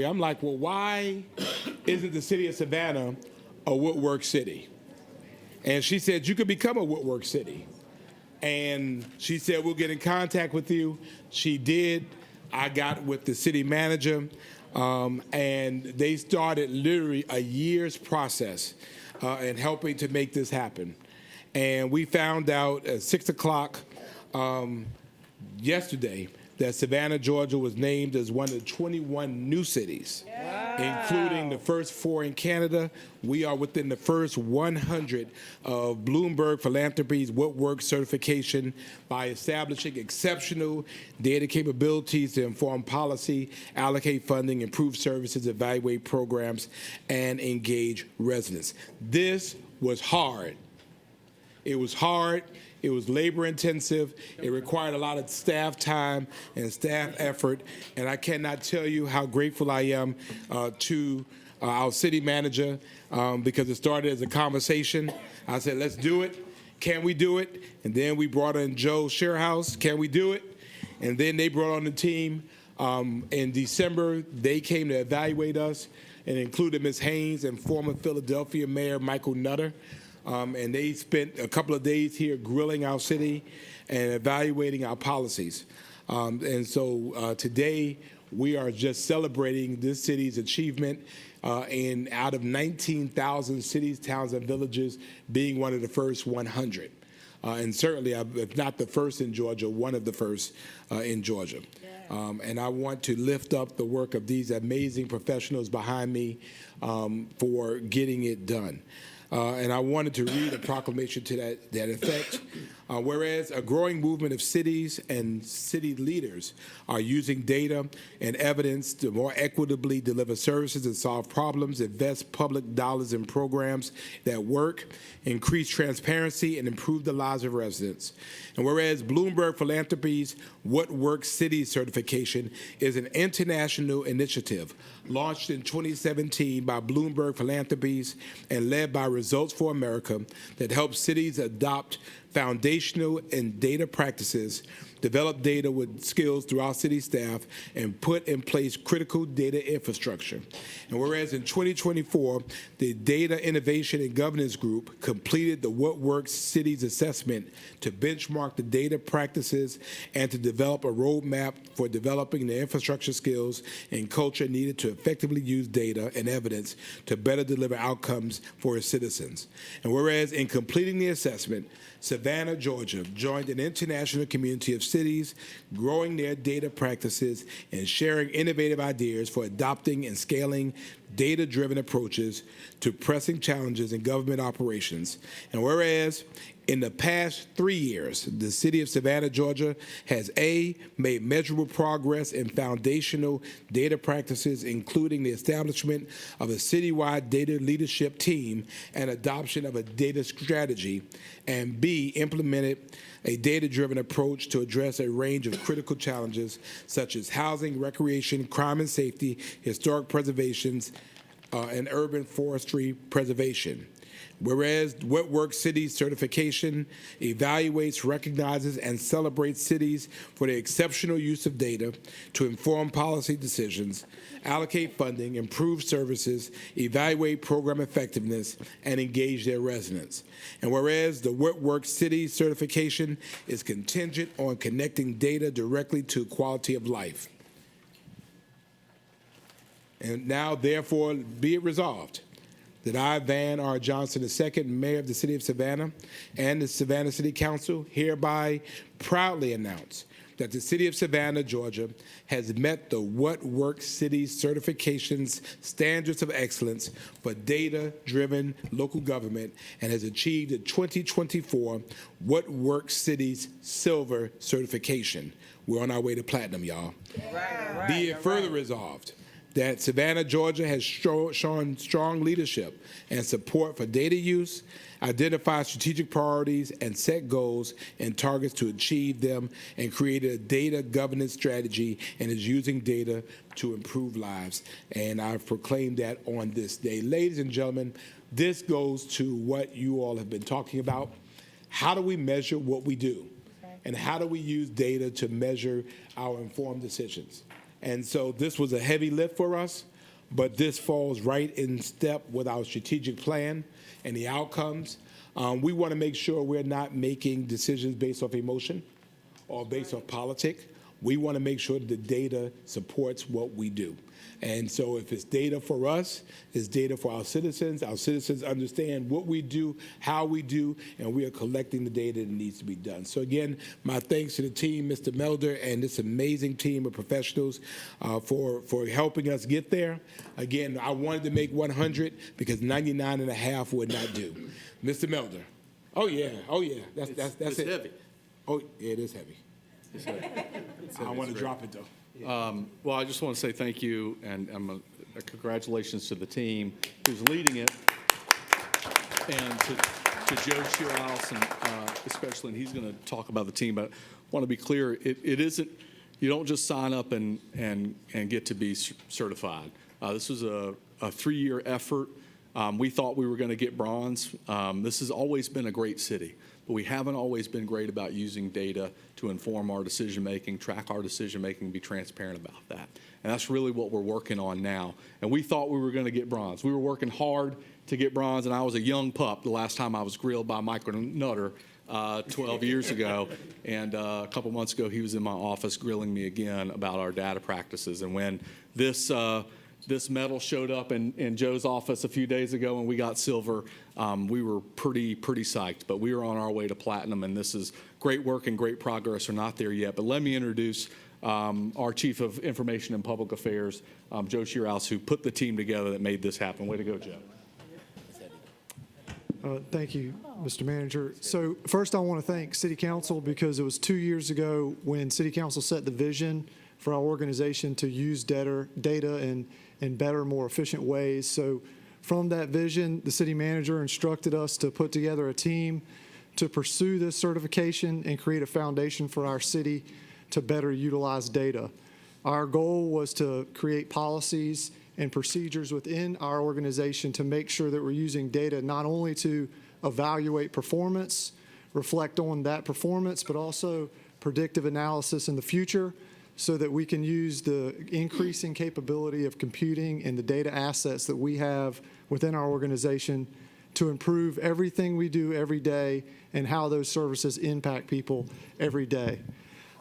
I'm like, well, why isn't the city of Savannah a Woodwork city? And she said, you could become a Woodwork city. And she said, we'll get in contact with you. She did. I got with the city manager, and they started literally a year's process in helping to make this happen. And we found out at 6 o'clock yesterday that Savannah, Georgia was named as one of the 21 new cities, including the first 4 in Canada. We are within the first 100 of Bloomberg Philanthropies Woodwork certification by establishing exceptional data capabilities to inform policy, allocate funding, improve services, evaluate programs, and engage residents. This was hard. It was hard. It was labor intensive. It required a lot of staff time and staff effort. And I cannot tell you how grateful I am to our city manager because it started as a conversation. I said, let's do it. Can we do it? And then we brought in Joe Shearhouse. Can we do it? And then they brought on the team. In December, they came to evaluate us and included Ms. Haynes and former Philadelphia Mayor Michael Nutter. And they spent a couple of days here grilling our city and evaluating our policies. And so today we are just celebrating this city's achievement in out of 19,000 cities, towns, and villages being one of the first 100. And certainly, if not the first in Georgia, one of the first in Georgia. And I want to lift up the work of these amazing professionals behind me for getting it done. And I wanted to read a proclamation to that effect. Whereas a growing movement of cities and city leaders are using data and evidence to more equitably deliver services and solve problems, invest public dollars in programs that work, increase transparency, and improve the lives of residents. And whereas Bloomberg Philanthropies What Works Cities certification is an international initiative launched in 2017 by Bloomberg Philanthropies and led by Results for America that helps cities adopt foundational and data practices, develop data with skills throughout city staff, and put in place critical data infrastructure. And whereas in 2024, the Data Innovation and Governance Group completed the What Works Cities assessment to benchmark the data practices and to develop a roadmap for developing the infrastructure skills and culture needed to effectively use data and evidence to better deliver outcomes for its citizens. And whereas in completing the assessment, Savannah, Georgia joined an international community of cities growing their data practices and sharing innovative ideas for adopting and scaling data-driven approaches to pressing challenges in government operations. And whereas in the past 3 years, the city of Savannah, Georgia has A, made measurable progress in foundational data practices, including the establishment of a citywide data leadership team and adoption of a data strategy, and B, implemented a data-driven approach to address a range of critical challenges such as housing, recreation, crime and safety, historic preservations, and urban forestry preservation. Whereas What Works Cities certification evaluates, recognizes, and celebrates cities for their exceptional use of data to inform policy decisions, allocate funding, improve services, evaluate program effectiveness, and engage their residents. And whereas the What Works Cities certification is contingent on connecting data directly to quality of life. And now, therefore, be it resolved that I, Van R. Johnson II, Mayor of the City of Savannah, and the Savannah City Council hereby proudly announce that the City of Savannah, Georgia, has met the What Works Cities certification's standards of excellence for data-driven local government and has achieved the 2024 What Works Cities Silver certification. We're on our way to platinum, y'all. Be it further resolved that Savannah, Georgia has shown strong leadership and support for data use, identified strategic priorities, and set goals and targets to achieve them, and created a data governance strategy and is using data to improve lives. And I've proclaimed that on this day. Ladies and gentlemen, this goes to what you all have been talking about. How do we measure what we do? And how do we use data to measure our informed decisions? And so this was a heavy lift for us, but this falls right in step with our strategic plan and the outcomes. We want to make sure we're not making decisions based off emotion or based off politics. We want to make sure that the data supports what we do. And so if it's data for us, it's data for our citizens. Our citizens understand what we do, how we do, and we are collecting the data that needs to be done. So again, my thanks to the team, Mr. Melder, and this amazing team of professionals for helping us get there. Again, I wanted to make 100 because 99 and a half would not do. Mr. Melder. Oh yeah, that's it's it. heavy. Oh, yeah, it is heavy. It's heavy. I don't want to drop it though. Well, I just want to say thank you and congratulations to the team who's leading it, and to Joe Shearhouse, and especially, and he's going to talk about the team. But I want to be clear: it isn't. You don't just sign up and get to be certified. This was a 3-year effort. We thought we were going to get bronze. This has always been a great city, but we haven't always been great about using data to inform our decision-making, track our decision-making, be transparent about that. And that's really what we're working on now. And we thought we were going to get bronze. We were working hard to get bronze, and I was a young pup the last time I was grilled by Michael Nutter 12 years ago. And a couple months ago, he was in my office grilling me again about our data practices. And when this medal showed up in Joe's office a few days ago and we got silver, we were pretty psyched. But we are on our way to platinum, and this is great work and great progress. We're not there yet. But let me introduce our Chief of Information and Public Affairs, Joe Shearhouse, who put the team together that made this happen. Way to go, Joe. Thank you, Mr. Manager. So first I want to thank City Council because it was 2 years ago when City Council set the vision for our organization to use data in better, more efficient ways. So from that vision, the city manager instructed us to put together a team to pursue this certification and create a foundation for our city to better utilize data. Our goal was to create policies and procedures within our organization to make sure that we're using data not only to evaluate performance, reflect on that performance, but also predictive analysis in the future so that we can use the increasing capability of computing and the data assets that we have within our organization to improve everything we do every day and how those services impact people every day.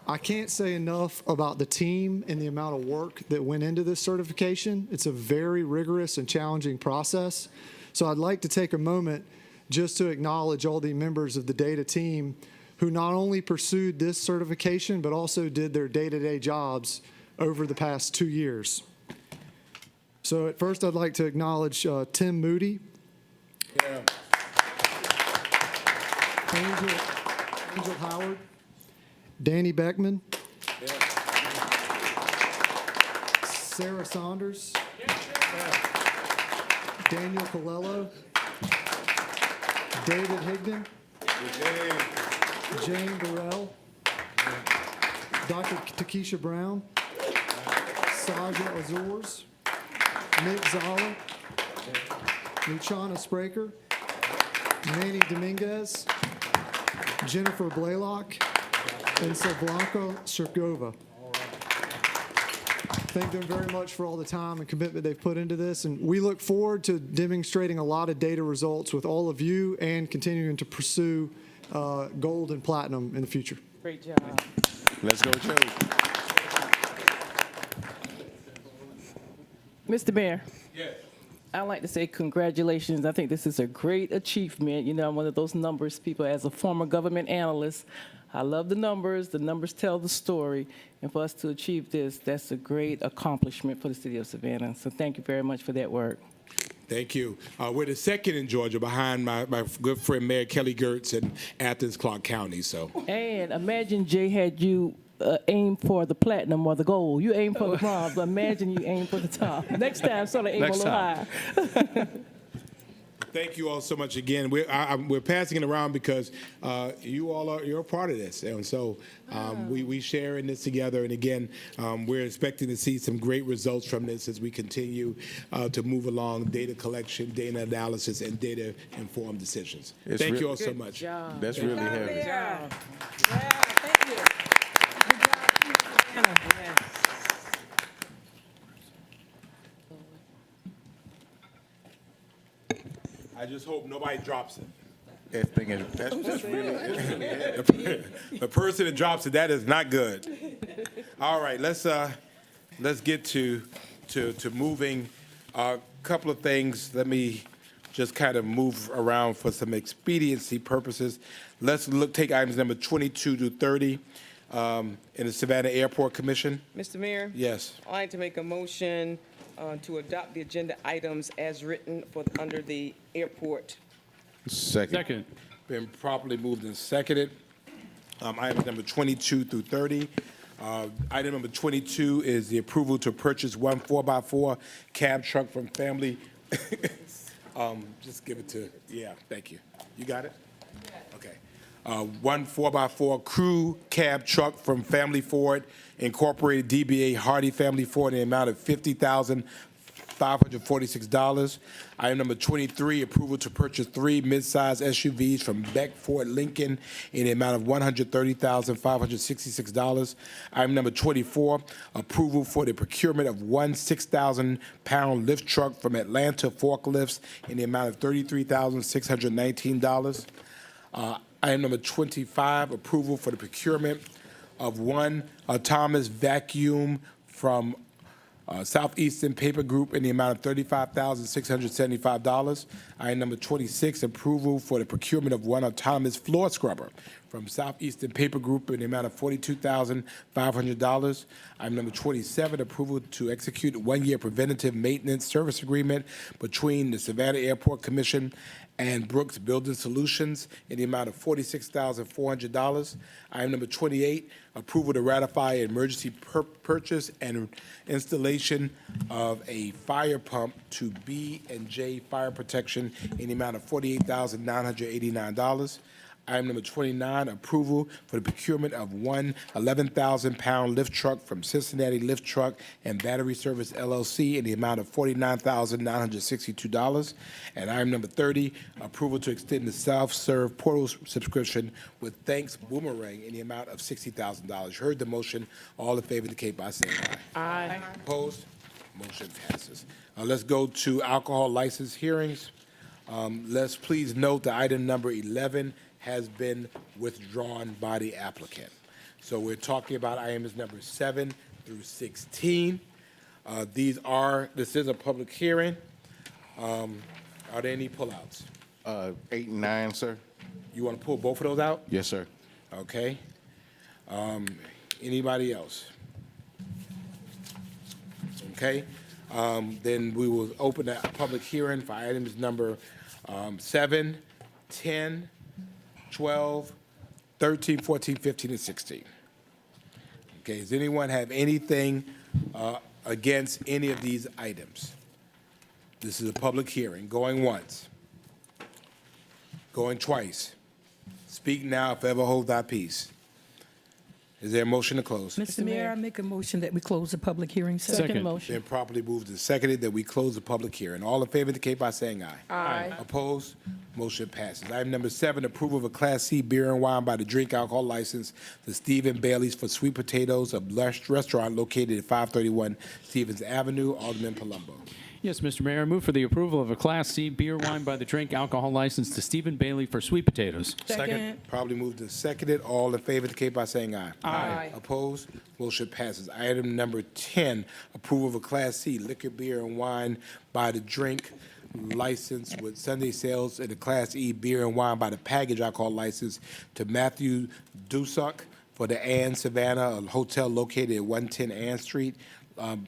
I can't say enough about the team and the amount of work that went into this certification. It's a very rigorous and challenging process. So I'd like to take a moment just to acknowledge all the members of the data team who not only pursued this certification, but also did their day-to-day jobs over the past 2 years. So at first, I'd like to acknowledge Tim Moody, Angel Howard, Danny Beckman, Sarah Saunders, Daniel Colello, David Higdon, Jane Burrell, Dr. Takesha Brown, Saja Azores, Nick Zala, Luciana Spraker, Manny Dominguez, Jennifer Blaylock, and Savlanka Shirkova. Thank them very much for all the time and commitment they've put into this, and we look forward to demonstrating a lot of data results with all of you and continuing to pursue gold and platinum in the future. Great job. Let's go, Joe. Mr. Mayor. Yes. I'd like to say congratulations. I think this is a great achievement. You know, I'm one of those numbers people. As a former government analyst, I love the numbers. The numbers tell the story. And for us to achieve this, that's a great accomplishment for the city of Savannah. So thank you very much for that work. Thank you. We're the second in Georgia behind my good friend Mayor Kelly Gertz in Athens, Clark County. So. And imagine Jay had you aim for the platinum or the gold. You aim for the bronze, but imagine you aim for the top. Next time, sort of aim a little higher. Thank you all so much again. We're passing it around because you're a part of this, and so we share in this together. And again, we're expecting to see some great results from this as we continue to move along data collection, data analysis, and data-informed decisions. Thank you all so much. That's really heavy. Yeah, thank you. Good job, Anna. Yes. I just hope nobody drops it. That's really The person that drops it, that is not good. All right, let's get to moving. A couple of things. Let me just kind of move around for some expediency purposes. Let's take items number 22 to 30 in the Savannah Airport Commission. Mr. Mayor? Yes. I'd like to make a motion to adopt the agenda items as written under the airport. Second. Been properly moved and seconded. Items number 22 through 30. Item number 22 is the approval to purchase one 4x4 cab truck from Family. Just give it to, thank you. You got it? Okay. One 4x4 crew cab truck from Family Ford Incorporated, DBA Hardy Family Ford, in the amount of $50,546. Item number 23, approval to purchase 3 mid-size SUVs from Beck Ford Lincoln in the amount of $130,566. Item number 24, approval for the procurement of one 6,000-pound lift truck from Atlanta Forklifts in the amount of $33,619. Item number 25, approval for the procurement of one Thomas vacuum from Southeastern Paper Group in the amount of $35,675. Item number 26, approval for the procurement of one autonomous floor scrubber from Southeastern Paper Group in the amount of $42,500. Item number 27, approval to execute a one-year preventative maintenance service agreement between the Savannah Airport Commission and Brooks Building Solutions in the amount of $46,400. Item number 28, approval to ratify an emergency purchase and installation of a fire pump to B&J Fire Protection in the amount of $48,989. Item number 29, approval for the procurement of one 11,000-pound lift truck from Cincinnati Lift Truck and Battery Service LLC in the amount of $49,962. And item number 30, approval to extend the self-serve portal subscription with Thanks Boomerang in the amount of $60,000. You heard the motion. All in favor indicate by saying aye. Aye. Opposed? Motion passes. Let's go to alcohol license hearings. Let's please note that item number 11 has been withdrawn by the applicant. So we're talking about items number 7 through 16. This is a public hearing. Are there any pullouts? 8 and 9, sir. You want to pull both of those out? Yes, sir. Okay. Anybody else? Okay. Then we will open a public hearing for items number 7, 10, 12, 13, 14, 15, and 16. Okay, does anyone have anything against any of these items? This is a public hearing. Going once. Going twice. Speak now, if ever hold thy peace. Is there a motion to close? Mr. Mayor, I make a motion that we close the public hearing. Second. Been properly moved and seconded that we close the public hearing. All in favor indicate by saying aye. Aye. Opposed? Motion passes. Item number 7, approval of a Class C beer and wine by the drink alcohol license to Stephen Bailey's for Sweet Potatoes, a Lush restaurant located at 531 Stevens Avenue. Alderman Palumbo. Yes, Mr. Mayor, I move for the approval of a Class C beer, wine by the drink alcohol license to Stephen Bailey for Sweet Potatoes. Second. Probably moved and seconded. All in favor indicate by saying aye. Aye. Opposed? Motion passes. Item number 10, approval of a Class C liquor, beer, and wine by the drink license with Sunday sales and a Class E beer and wine by the package alcohol license to Matthew Dusuck for the Ann Savannah, a hotel located at 110 Ann Street,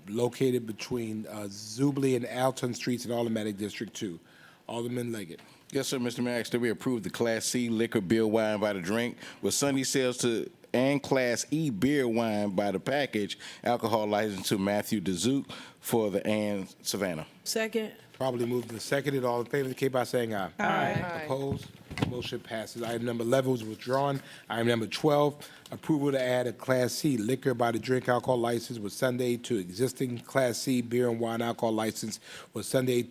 located between Zubley and Alton Streets in Automatic District 2. Alderman Leggett. Yes, sir, Mr. Mayor. That we approve the Class C liquor, beer, wine by the drink with Sunday sales to and Class E beer, wine by the package alcohol license to Matthew Dusuck for the Ann Savannah. Second. Probably moved and seconded. All in favor indicate by saying aye. Aye. Opposed? Motion passes. Item number 11 was withdrawn. Item number 12, approval to add a Class C liquor by the drink alcohol license with Sunday to existing Class C beer and wine alcohol license with Sunday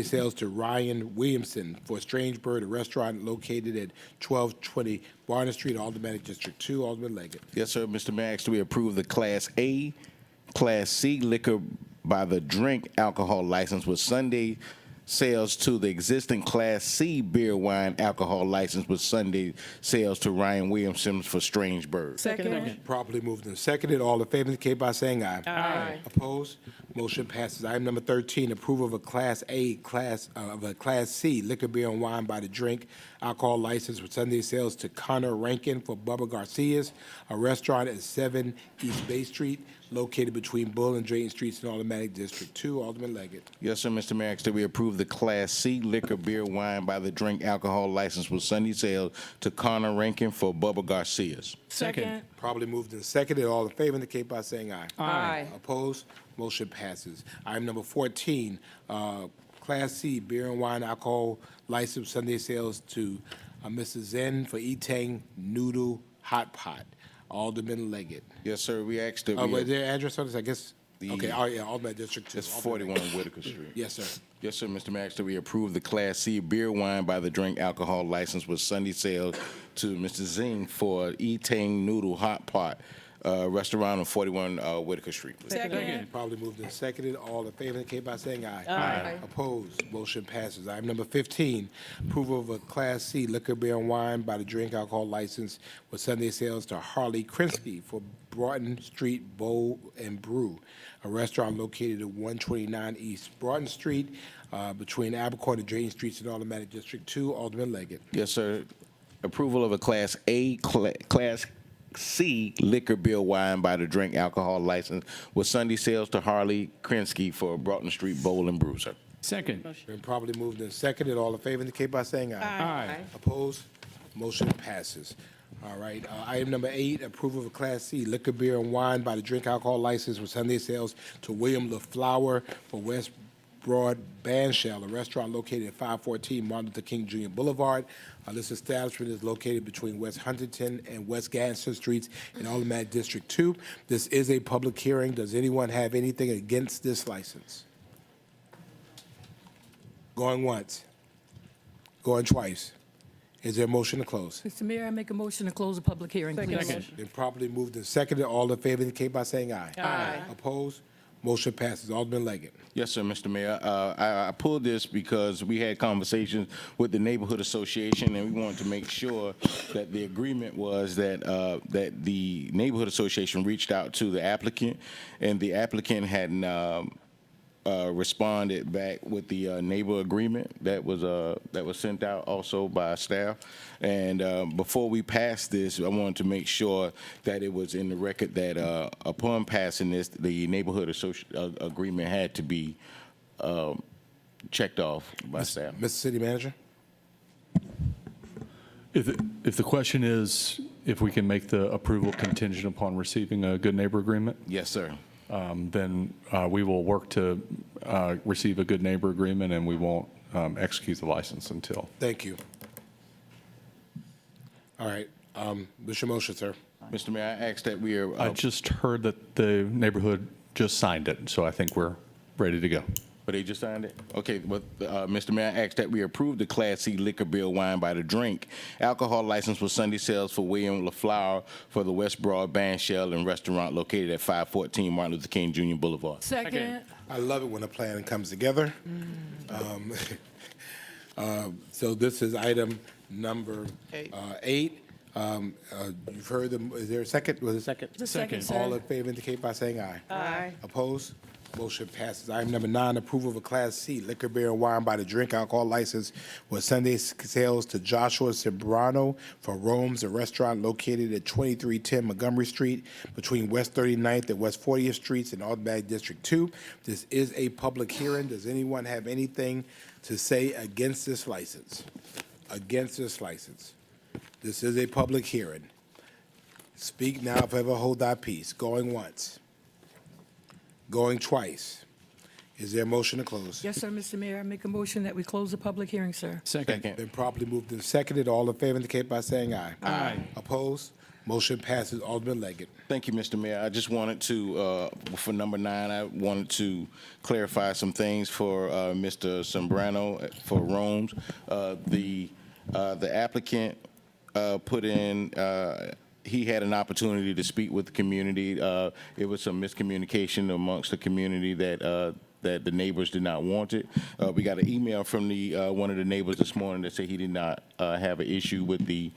sales to Ryan Williamson for Strange Bird, a restaurant located at 1220 Barner Street, Aldermanic District 2. Alderman Leggett. Yes, sir, Mr. Mayor. We approve the Class A, Class C liquor by the drink alcohol license with Sunday sales to the existing Class C beer, wine, alcohol license with Sunday sales to Ryan Williamson for Strange Bird. Second. Properly moved and seconded. All in favor indicate by saying aye. Aye. Opposed? Motion passes. Item number 13, approval of a Class C liquor, beer, and wine by the drink alcohol license with Sunday sales to Connor Rankin for Bubba Garcia's, a restaurant at 7 East Bay Street, located between Bull and Drayton Streets in Automatic District 2. Alderman Leggett. Yes, sir, Mr. Mayor. We approve the Class C liquor, beer, wine by the drink alcohol license with Sunday sales to Connor Rankin for Bubba Garcia's. Second. Probably moved and seconded. All in favor indicate by saying aye. Aye. Opposed? Motion passes. Item number 14, Class C beer and wine alcohol license Sunday sales to Mrs. Zen for Etang Noodle Hot Pot. Alderman Leggett. Yes, sir. We asked that Was there an address on this? I guess. Okay. Oh, yeah. Alderman District 2. It's 41 Whitaker Street. Yes, sir. Yes, sir, Mr. Mayor. We approve the Class C beer, wine by the drink alcohol license with Sunday sales to Mr. Zing for Etang Noodle Hot Pot. Restaurant on 41 Whitaker Street. Second. Probably moved and seconded. All in favor indicate by saying aye. Aye. Opposed? Motion passes. Item number 15, approval of a Class C liquor, beer, and wine by the drink alcohol license with Sunday sales to Harley Krinsky for Broughton Street Bowl and Brew, a restaurant located at 129 East Broughton Street, between Abercorn and Drayton Streets in Automatic District 2. Alderman Leggett. Yes, sir. Approval of a Class A, Class C liquor, beer, wine by the drink alcohol license with Sunday sales to Harley Krinsky for Broughton Street Bowl and Brew, sir. Second. Been probably moved and seconded. All in favor indicate by saying aye. Aye. Opposed? Motion passes. All right. Item number 8, approval of a Class C liquor, beer, and wine by the drink alcohol license with Sunday sales to William LaFlower for West Broad Bandshell, a restaurant located at 514 Martin Luther King Jr. Boulevard. This establishment is located between West Huntington and West Gadsden Streets in Automatic District 2. This is a public hearing. Does anyone have anything against this license? Going once. Going twice. Is there a motion to close? Mr. Mayor, I make a motion to close the public hearing, please. Been properly moved and seconded. All in favor indicate by saying aye. Aye. Opposed? Motion passes. Alderman Leggett. Yes, sir, Mr. Mayor. I pulled this because we had conversations with the neighborhood association, and we wanted to make sure that the agreement was that that the neighborhood association reached out to the applicant, and the applicant had responded back with the neighbor agreement that was sent out also by staff. And before we passed this, I wanted to make sure that it was in the record that upon passing this, the neighborhood agreement had to be checked off by staff. Mr. City Manager? If the question is if we can make the approval contingent upon receiving a good neighbor agreement, yes, sir. Then we will work to receive a good neighbor agreement, and we won't execute the license until. Thank you. All right. What's your motion, sir? Mr. Mayor, I asked that we are. I just heard that the neighborhood just signed it, so I think we're ready to go. But they just signed it? Okay, but Mr. Mayor, I asked that we approve the Class C liquor beer wine by the drink alcohol license for Sunday sales for William LaFleur for the West Broad Band Shell and Restaurant located at 514 Martin Luther King Jr. Boulevard. Second. I love it when a plan comes together. So this is item number 8. You've heard them. Is there a second? Was it a second? The second, sir. All in favor indicate by saying aye. Aye. Opposed? Motion passes. Item number 9, approval of a Class C liquor, beer, and wine by the drink alcohol license with Sunday sales to Joshua Sembrano for Rome's, a restaurant located at 2310 Montgomery Street between West 39th and West 40th Streets in Automatic District 2. This is a public hearing. Does anyone have anything to say against this license? Against this license? This is a public hearing. Speak now, if ever hold thy peace. Going once. Going twice. Is there a motion to close? Yes, sir, Mr. Mayor. I make a motion that we close the public hearing, sir. Second. Been properly moved and seconded. All in favor indicate by saying aye. Aye. Opposed? Motion passes. Alderman Leggett. Thank you, Mr. Mayor. I just wanted to, for number 9, I wanted to clarify some things for Mr. Sembrano for Rome's. The applicant put in, he had an opportunity to speak with the community. It was some miscommunication amongst the community that the neighbors did not want it. We got an email from the one of the neighbors this morning that said he did not have an issue with the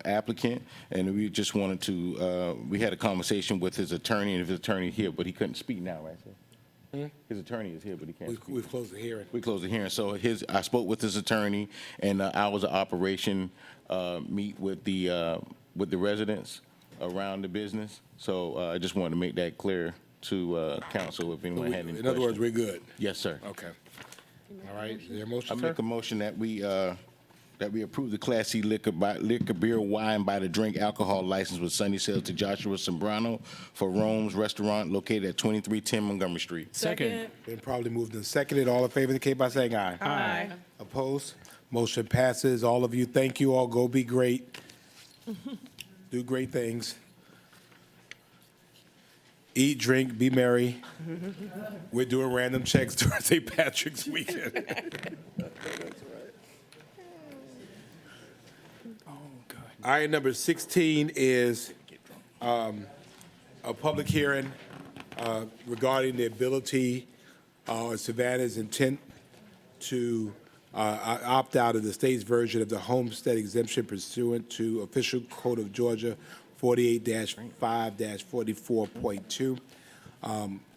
applicant, and we just wanted to. We had a conversation with his attorney, and his attorney here, but he couldn't speak now, right, sir? His attorney is here, but he can't. We've closed the hearing. We closed the hearing. So I spoke with his attorney, and hours of operation meet with the residents around the business. So I just wanted to make that clear to council if anyone had any questions. In other words, we're good. Yes, sir. Okay. All right. Is there a motion, I sir? make a motion that we approve the Class C liquor, beer, wine by the drink alcohol license with Sunday sales to Joshua Sembrano for Rome's Restaurant located at 2310 Montgomery Street. Second. Been probably moved and seconded. All in favor indicate by saying aye. Aye. Opposed? Motion passes. All of you, thank you all. Go be great. Do great things. Eat, drink, be merry. We're doing random checks during St. Patrick's weekend. Item number 16 is a public hearing regarding the ability or Savannah's intent to opt out of the state's version of the homestead exemption pursuant to Official Code of Georgia 48-5-44.2.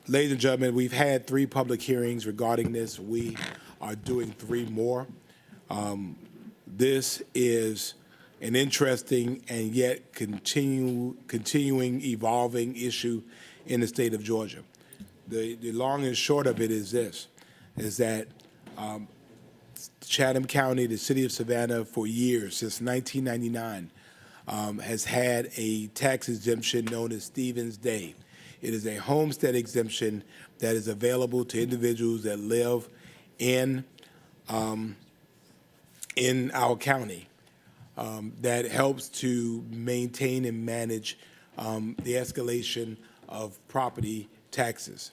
Ladies and gentlemen, we've had 3 public hearings regarding this. We are doing 3 more. This is an interesting and yet continuing, evolving issue in the state of Georgia. The long and short of it is this, is that Chatham County, the city of Savannah, for years, since 1999, has had a tax exemption known as Stevens Day. It is a homestead exemption that is available to individuals that live in our county. That helps to maintain and manage the escalation of property taxes.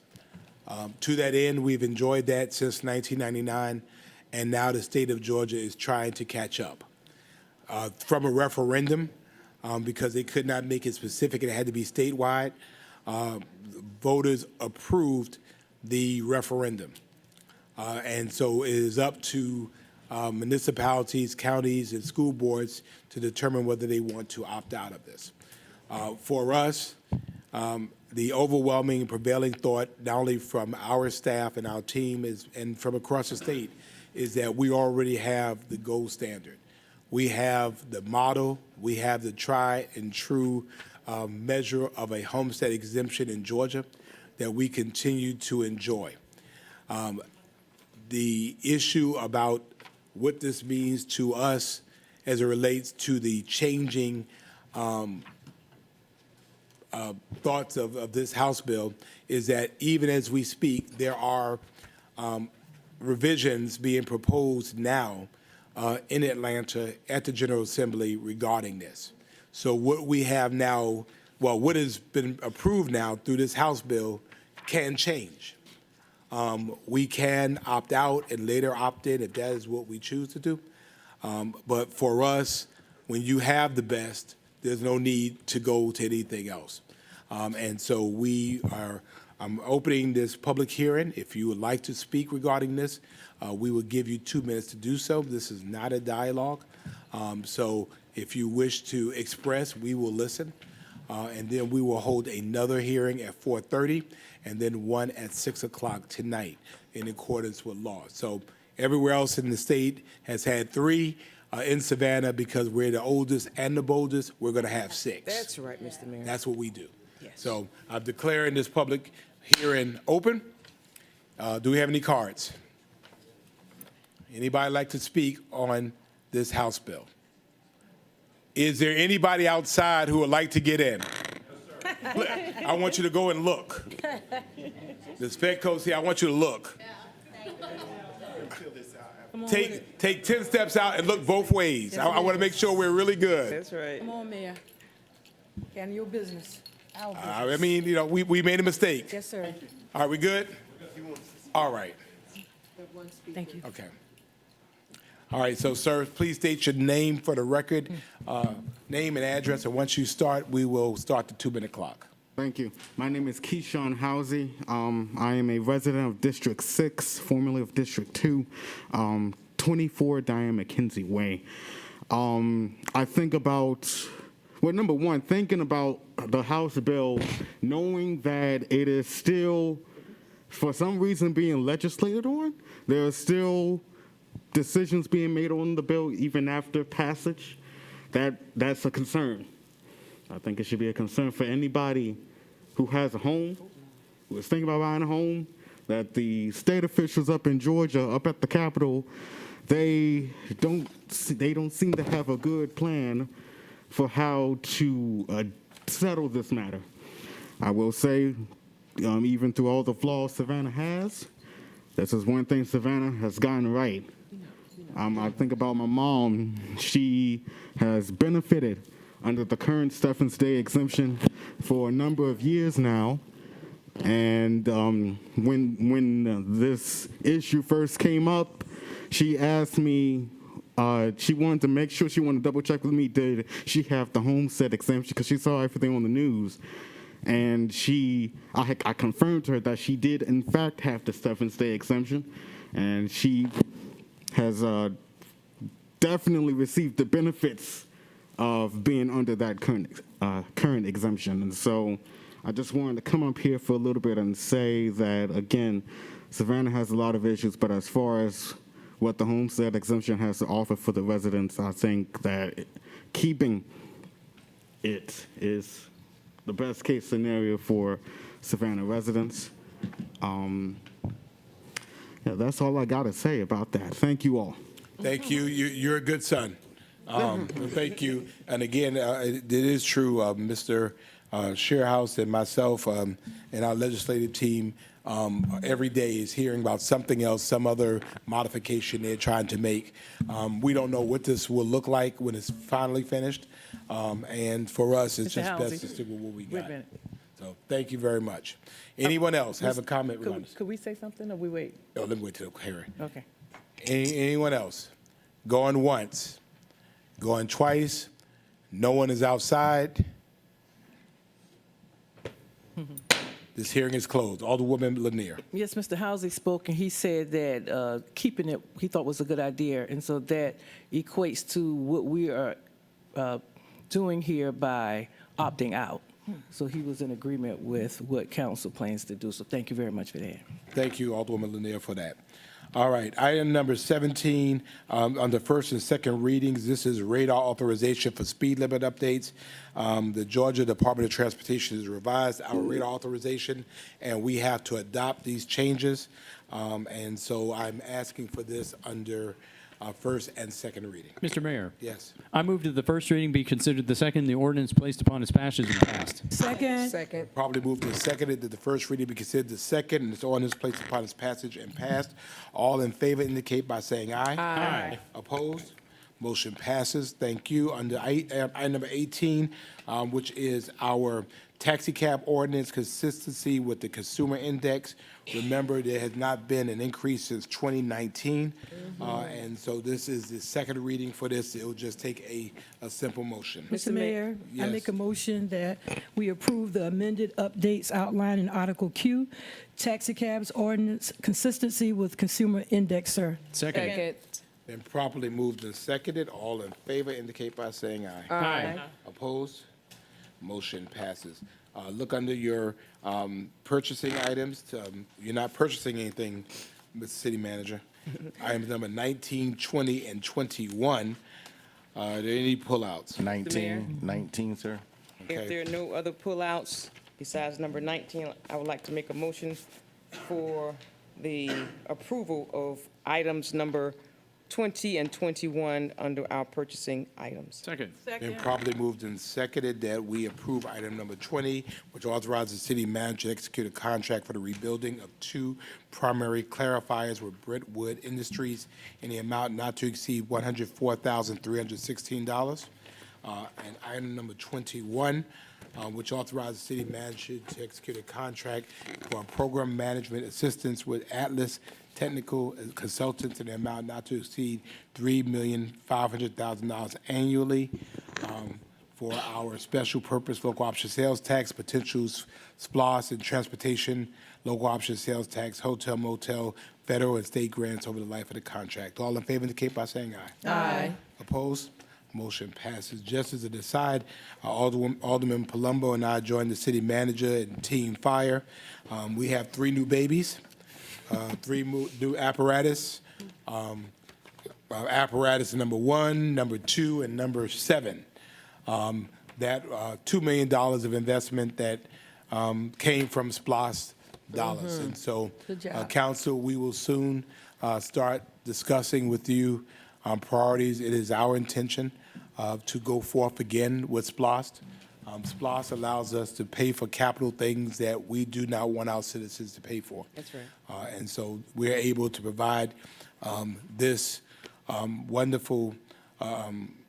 To that end, we've enjoyed that since 1999, and now the state of Georgia is trying to catch up. From a referendum, because they could not make it specific, it had to be statewide, voters approved the referendum. And so it is up to municipalities, counties, and school boards to determine whether they want to opt out of this. For us, the overwhelming and prevailing thought, not only from our staff and our team and from across the state, is that we already have the gold standard. We have the model, we have the tried and true measure of a homestead exemption in Georgia that we continue to enjoy. The issue about what this means to us as it relates to the changing thoughts of this House bill is that even as we speak, there are revisions being proposed now in Atlanta at the General Assembly regarding this. So what we have now, well, what has been approved now through this House bill can change. We can opt out and later opt in if that is what we choose to do. But for us, when you have the best, there's no need to go to anything else. And so I'm opening this public hearing. If you would like to speak regarding this, we will give you 2 minutes to do so. This is not a dialogue. So if you wish to express, we will listen. And then we will hold another hearing at 4:30 and then one at 6 o'clock tonight in accordance with law. So everywhere else in the state has had 3. In Savannah, because we're the oldest and the boldest, we're going to have 6. That's right, Mr. Mayor. That's what we do. Yes. So I'm declaring this public hearing open. Do we have any cards? Anybody like to speak on this House bill? Is there anybody outside who would like to get in? I want you to go and look. The Specco's here. I want you to look. Take 10 steps out and look both ways. I want to make sure we're really good. That's right. Come on, Mayor. Handle your business. Our business. I mean, you know, we made a mistake. Yes, sir. Are we good? All right. Thank you. Okay. All right, so, sir, please state your name for the record, name and address, and once you start, we will start the 2-minute clock. Thank you. My name is Keyshawn Housey. I am a resident of District 6, formerly of District 2, 24 Diane McKenzie Way. I think about, well, number one, thinking about the House bill, knowing that it is still, for some reason, being legislated on. There are still decisions being made on the bill even after passage. That's a concern. I think it should be a concern for anybody who has a home, who is thinking about buying a home, that the state officials up in Georgia, up at the Capitol, they don't seem to have a good plan for how to settle this matter. I will say, even through all the flaws Savannah has, this is one thing Savannah has gotten right. I think about my mom. She has benefited under the current Stephens Day exemption for a number of years now. And when this issue first came up, she asked me, she wanted to make sure, she wanted to double check with me, did she have the homestead exemption, because she saw everything on the news. And I confirmed to her that she did in fact have the Stephens Day exemption, and she has definitely received the benefits of being under that current exemption. And so I just wanted to come up here for a little bit and say that, again, Savannah has a lot of issues, but as far as what the homestead exemption has to offer for the residents, I think that keeping it is the best case scenario for Savannah residents. Yeah, that's all I got to say about that. Thank you all. Thank you. You're a good son. Thank you. And again, it is true, Mr. Shearhouse and myself and our legislative team every day is hearing about something else, some other modification they're trying to make. We don't know what this will look like when it's finally finished. And for us, it's just best to stick with what we got. So thank you very much. Anyone else have a comment regarding this? Could we say something or we wait? Oh, let me wait till the hearing. Okay. Anyone else? Going once, going twice, no one is outside. This hearing is closed. Alderwoman Lanier. Yes, Mr. Housey spoke, and he said that keeping it, he thought was a good idea, and so that equates to what we are doing here by opting out. So he was in agreement with what council plans to do, so thank you very much for that. Thank you, Alderwoman Lanier, for that. All right, item number 17, under first and second readings, this is radar authorization for speed limit updates. The Georgia Department of Transportation has revised our radar authorization, and we have to adopt these changes. And so I'm asking for this under first and second reading. Mr. Mayor. Yes. I move that the first reading be considered the second, the ordinance placed upon its passage and passed. Second. Probably moved and seconded that the first reading be considered the second, and this ordinance placed upon its passage and passed. All in favor indicate by saying aye. Aye. Opposed? Motion passes. Thank you. Under item number 18, which is our taxi cab ordinance consistency with the consumer index. Remember, there has not been an increase since 2019, and so this is the second reading for this. It will just take a simple motion. Mr. Mayor, I Yes. make a motion that we approve the amended updates outlined in Article Q, taxi cabs ordinance consistency with consumer index, sir. Second. Been properly moved and seconded. All in favor indicate by saying aye. Aye. Opposed? Motion passes. Look under your purchasing items. You're not purchasing anything, Mr. City Manager. Items number 19, 20, and 21. Are there any pullouts? 19, sir. If there are no other pullouts besides number 19, I would like to make a motion for the approval of items number 20 and 21 under our purchasing items. Second. Been properly moved and seconded that we approve item number 20, which authorizes the city manager to execute a contract for the rebuilding of 2 primary clarifiers with Brentwood Industries in the amount not to exceed $104,316. And item number 21, which authorizes the city manager to execute a contract for program management assistance with Atlas Technical Consultants in the amount not to exceed $3,500,000 annually for our special purpose local option sales tax, potentials, SPLOS, and transportation, local option sales tax, hotel, motel, federal and state grants over the life of the contract. All in favor indicate by saying aye. Aye. Opposed? Motion passes. Just as an aside, Alderman Palumbo and I joined the city manager and Team Fire. We have 3 new babies. 3 new apparatus. Apparatus number 1, number 2, and number 7. That $2 million of investment that came from SPLOS dollars. And so, Good job. Council, we will soon start discussing with you priorities. It is our intention to go forth again with SPLOS. SPLOS allows us to pay for capital things that we do not want our citizens to pay for. That's right. And so we're able to provide this wonderful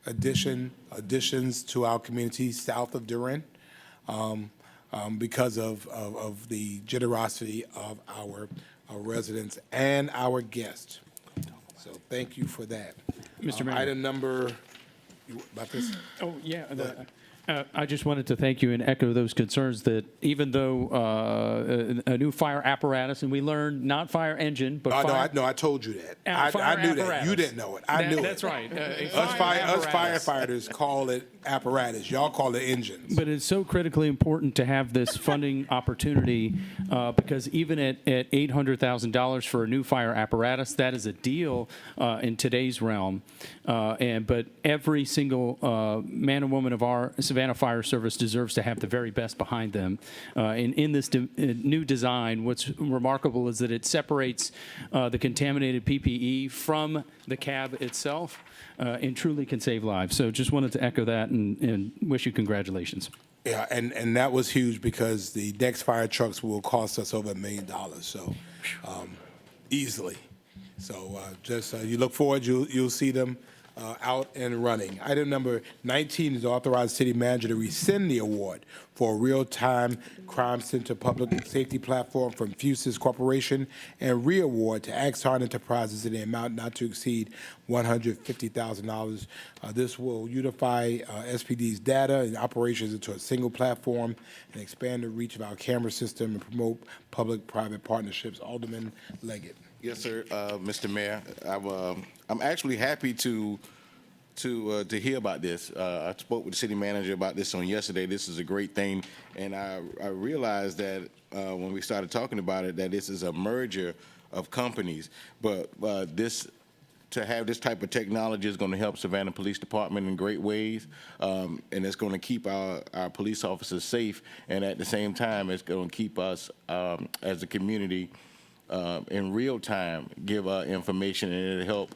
additions to our community south of Durant because of the generosity of our residents and our guests. So thank you for that. Mr. Mayor. Item number, about this? Oh, yeah. I just wanted to thank you and echo those concerns that even though a new fire apparatus, and we learned not fire engine, but I told you that. I knew that. You didn't know it. I knew it. That's right. Us firefighters call it apparatus. Y'all call it engines. But it's so critically important to have this funding opportunity because even at $800,000 for a new fire apparatus, that is a deal in today's realm. But every single man and woman of our Savannah Fire Service deserves to have the very best behind them. And in this new design, what's remarkable is that it separates the contaminated PPE from the cab itself and truly can save lives. So just wanted to echo that and wish you congratulations. Yeah, and that was huge because the next fire trucks will cost us over $1 million, so easily. So just you look forward, you'll see them out and running. Item number 19 is authorize city manager to rescind the award for a real-time crime center public safety platform from Fuses Corporation and re-award to Axon Enterprises in the amount not to exceed $150,000. This will unify SPD's data and operations into a single platform and expand the reach of our camera system and promote public-private partnerships. Alderman Leggett. Yes, sir, Mr. Mayor. I'm actually happy to hear about this. I spoke with the city manager about this on yesterday. This is a great thing, and I realized that when we started talking about it, that this is a merger of companies. But to have this type of technology is going to help Savannah Police Department in great ways, and it's going to keep our police officers safe, and at the same time, it's going to keep us as a community in real time give information, and it'll help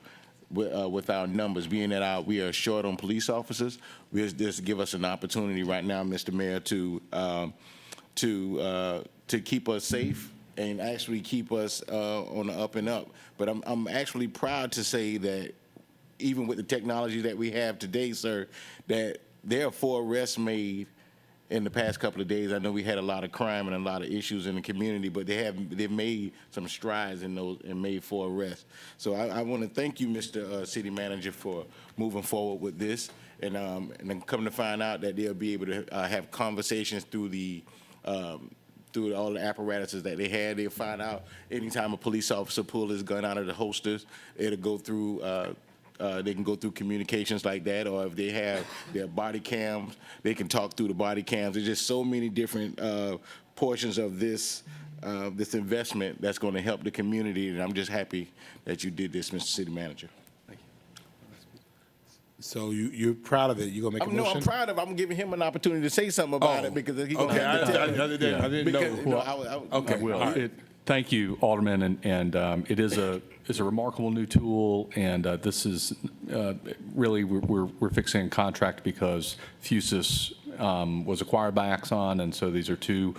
with our numbers. Being that we are short on police officers, this give us an opportunity right now, Mr. Mayor, to keep us safe and actually keep us on the up and up. But I'm actually proud to say that even with the technology that we have today, sir, that there are 4 arrests made in the past couple of days. I know we had a lot of crime and a lot of issues in the community, but they've made some strides in those and made 4 arrests. So I want to thank you, Mr. City Manager, for moving forward with this, and then come to find out that they'll be able to have conversations through through all the apparatuses that they had. They'll find out anytime a police officer pulls his gun out of the holsters, it'll go through. They can go through communications like that, or if they have their body cams, they can talk through the body cams. There's just so many different portions of this investment that's going to help the community, and I'm just happy that you did this, Mr. City Manager. So you're proud of it? You gonna make a motion? No, I'm proud of it. I'm giving him an opportunity to say something about it because he's going okay. to have to tell I didn't know. Okay, well, thank you, Alderman, and it is a remarkable new tool, and this is really we're fixing a contract because Fusus was acquired by Axon, and so these are 2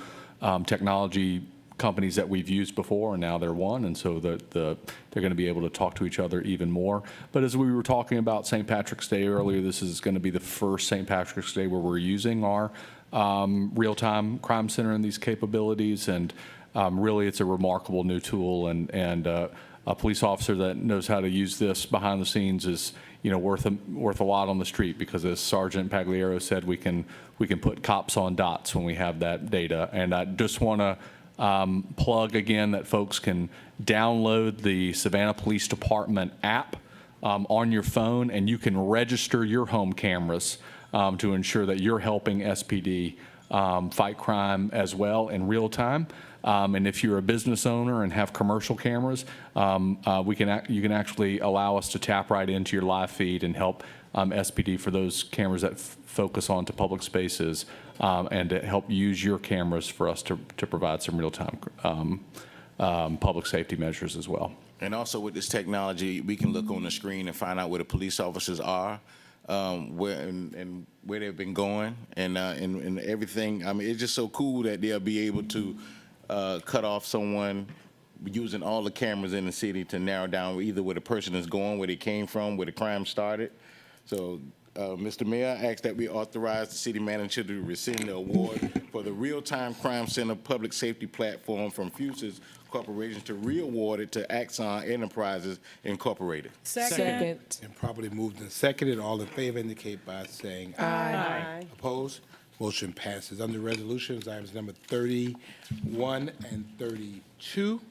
technology companies that we've used before, and now they're one, and so they're going to be able to talk to each other even more. But as we were talking about St. Patrick's Day earlier, this is going to be the first St. Patrick's Day where we're using our real-time crime center and these capabilities, and really it's a remarkable new tool, and a police officer that knows how to use this behind the scenes is worth a lot on the street, because as Sergeant Pagliaro said, we can put cops on dots when we have that data. And I just want to plug again that folks can download the Savannah Police Department app on your phone, and you can register your home cameras to ensure that you're helping SPD fight crime as well in real time. And if you're a business owner and have commercial cameras, you can actually allow us to tap right into your live feed and help SPD for those cameras that focus onto public spaces, and to help use your cameras for us to provide some real-time public safety measures as well. And also with this technology, we can look on the screen and find out where the police officers are, where they've been going, and everything. I mean, it's just so cool that they'll be able to cut off someone using all the cameras in the city to narrow down either where the person is going, where they came from, where the crime started. So, Mr. Mayor, I ask that we authorize the city manager to rescind the award for the Real-Time Crime Center Public Safety Platform from Fusus Corporation to re-award it to Axon Enterprises Incorporated. Second. And properly moved and seconded. All in favor indicate by saying Aye. Opposed? Motion passes. Under resolutions, items number 31 and 32.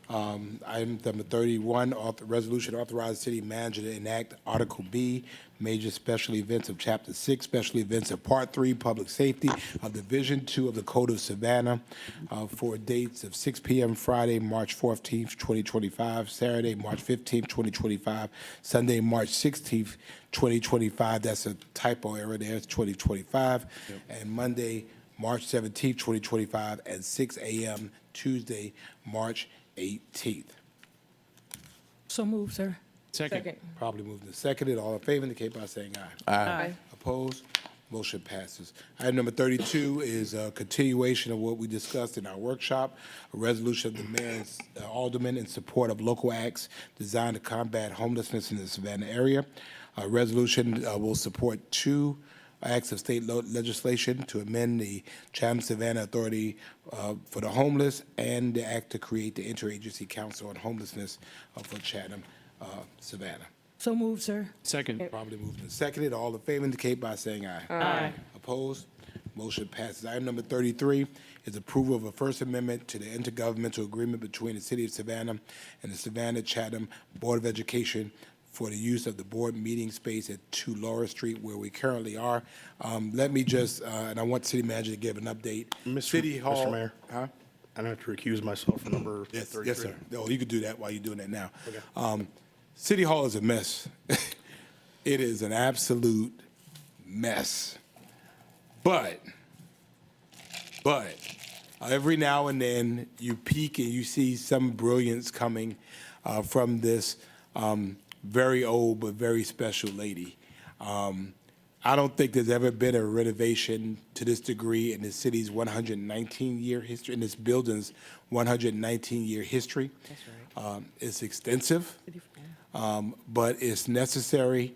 Item number 31, resolution authorizing city manager to enact Article B, major special events of Chapter 6, special events of Part 3, public safety of Division 2 of the Code of Savannah for dates of 6 p.m. Friday, March 14th, 2025, Saturday, March 15th, 2025, Sunday, March 16th, 2025. That's a typo error there. It's 2025. Yep. And Monday, March 17th, 2025, at 6 a.m. Tuesday, March 18th. So moved, sir. Second. Probably moved and seconded. All in favor indicate by saying aye. Aye. Opposed? Motion passes. Item number 32 is a continuation of what we discussed in our workshop, a resolution of the mayor and aldermen in support of local acts designed to combat homelessness in the Savannah area. A resolution will support 2 acts of state legislation to amend the Chatham-Savannah Authority for the Homeless and the act to create the Interagency Council on Homelessness for Chatham-Savannah. So moved, sir. Second. Probably moved and seconded. All in favor indicate by saying aye. Aye. Opposed? Motion passes. Item number 33 is approval of a First Amendment to the intergovernmental agreement between the City of Savannah and the Savannah-Chatham Board of Education for the use of the board meeting space at 2 Laura Street, where we currently are. Let me just, and I want the city manager to give an update. City Hall. Mr. Mayor, Huh? I have to recuse myself from number 33. Yes, sir. Oh, you could do that while you're doing that now. Okay. City Hall is a mess. It is an absolute mess. But every now and then you peek and you see some brilliance coming from this very old but very special lady. I don't think there's ever been a renovation to this degree in the city's 119-year history, in this building's 119-year history. That's right. It's extensive. but it's necessary.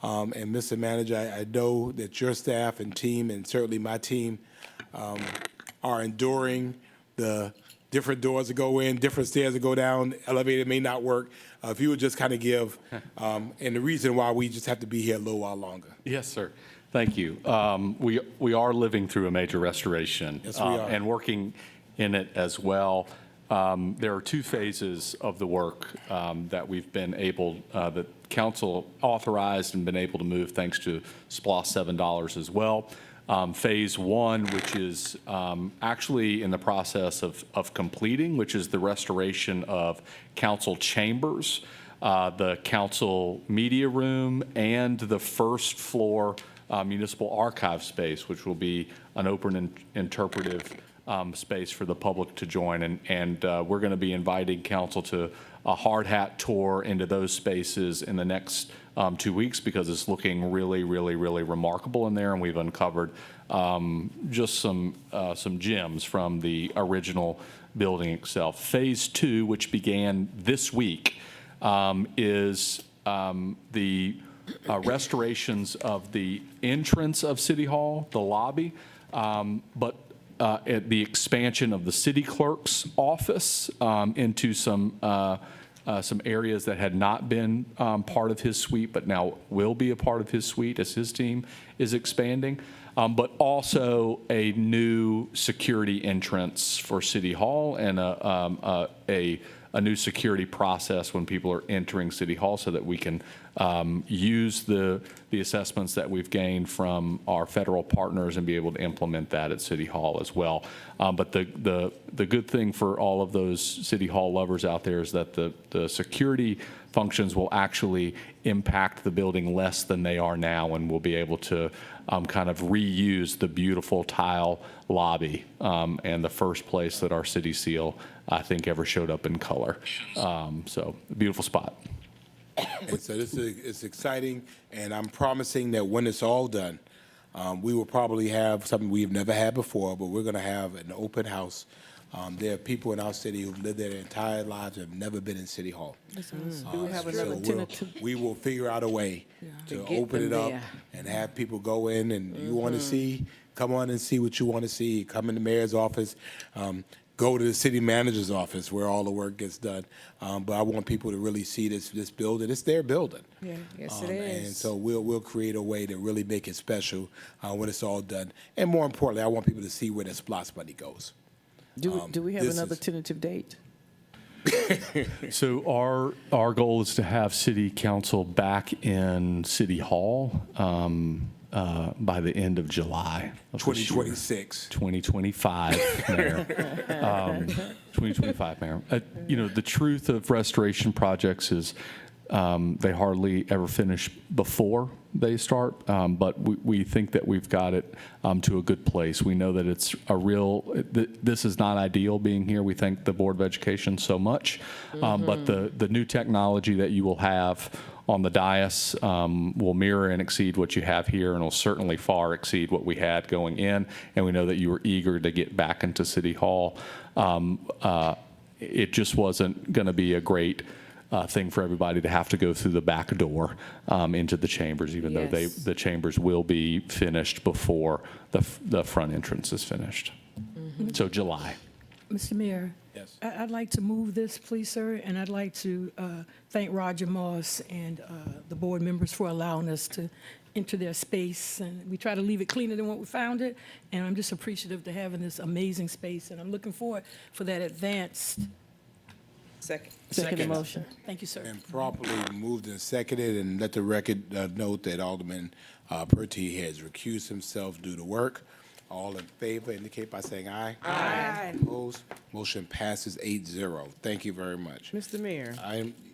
And Mr. Manager, I know that your staff and team, and certainly my team, are enduring the different doors to go in, different stairs to go down, elevator may not work. If you would just kind of give, and the reason why we just have to be here a little while longer. Yes, sir. Thank you. We are living through a major restoration. Yes, we are. And working in it as well. There are two phases of the work that we've been able, that council authorized and been able to move thanks to SPLOST $7 as well. Phase one, which is actually in the process of completing, which is the restoration of council chambers, the council media room, and the first floor municipal archive space, which will be an open and interpretive space for the public to join. And we're going to be inviting council to a hard hat tour into those spaces in the next 2 weeks, because it's looking really, really, really remarkable in there. And we've uncovered just some gems from the original building itself. Phase two, which began this week, is the restorations of the entrance of City Hall, the lobby, but at the expansion of the city clerk's office into some areas that had not been part of his suite, but now will be a part of his suite as his team is expanding. But also a new security entrance for City Hall and a new security process when people are entering City Hall, so that we can use the assessments that we've gained from our federal partners and be able to implement that at City Hall as well. But the good thing for all of those City Hall lovers out there is that the security functions will actually impact the building less than they are now, and we'll be able to kind of reuse the beautiful tile lobby and the first place that our city seal, I think, ever showed up in color. So beautiful spot. And so it's exciting, and I'm promising that when it's all done, we will probably have something we've never had before, but we're going to have an open house. There are people in our city who've lived there their entire lives and have never been in City Hall. Do we have another tentative? We will figure out a way to open it up and have people go in, and you want to see, come on and see what you want to see. Come in the mayor's office. Go to the city manager's office where all the work gets done. But I want people to really see this building. It's their building. Yeah, yes it is. And so we'll create a way to really make it special when it's all done. And more importantly, I want people to see where the SPLOST money goes. Do we have another tentative date? So our goal is to have City Council back in City Hall by the end of July of 2026. 2025, Mayor. 2025, Mayor. You know, the truth of restoration projects is they hardly ever finish before they start, but we think that we've got it to a good place. We know that it's a real, this is not ideal being here. We thank the Board of Education so much, but the new technology that you will have on the dais will mirror and exceed what you have here, and will certainly far exceed what we had going in. And we know that you were eager to get back into City Hall. It just wasn't going to be a great thing for everybody to have to go through the back door into the chambers, even though the chambers will be finished before the front entrance is finished. So July. Mr. Mayor. Yes. I'd like to move this, please, sir, and I'd like to thank Roger Moss and the board members for allowing us to enter their space. And we try to leave it cleaner than what we found it, and I'm just appreciative to having this amazing space, and I'm looking forward for that advanced. Second motion. Thank you, sir. And properly moved and seconded, and let the record note that Alderman Purty has recused himself due to work. All in favor indicate by saying aye. Aye. Opposed? Motion passes 8-0. Thank you very much. Mr. Mayor,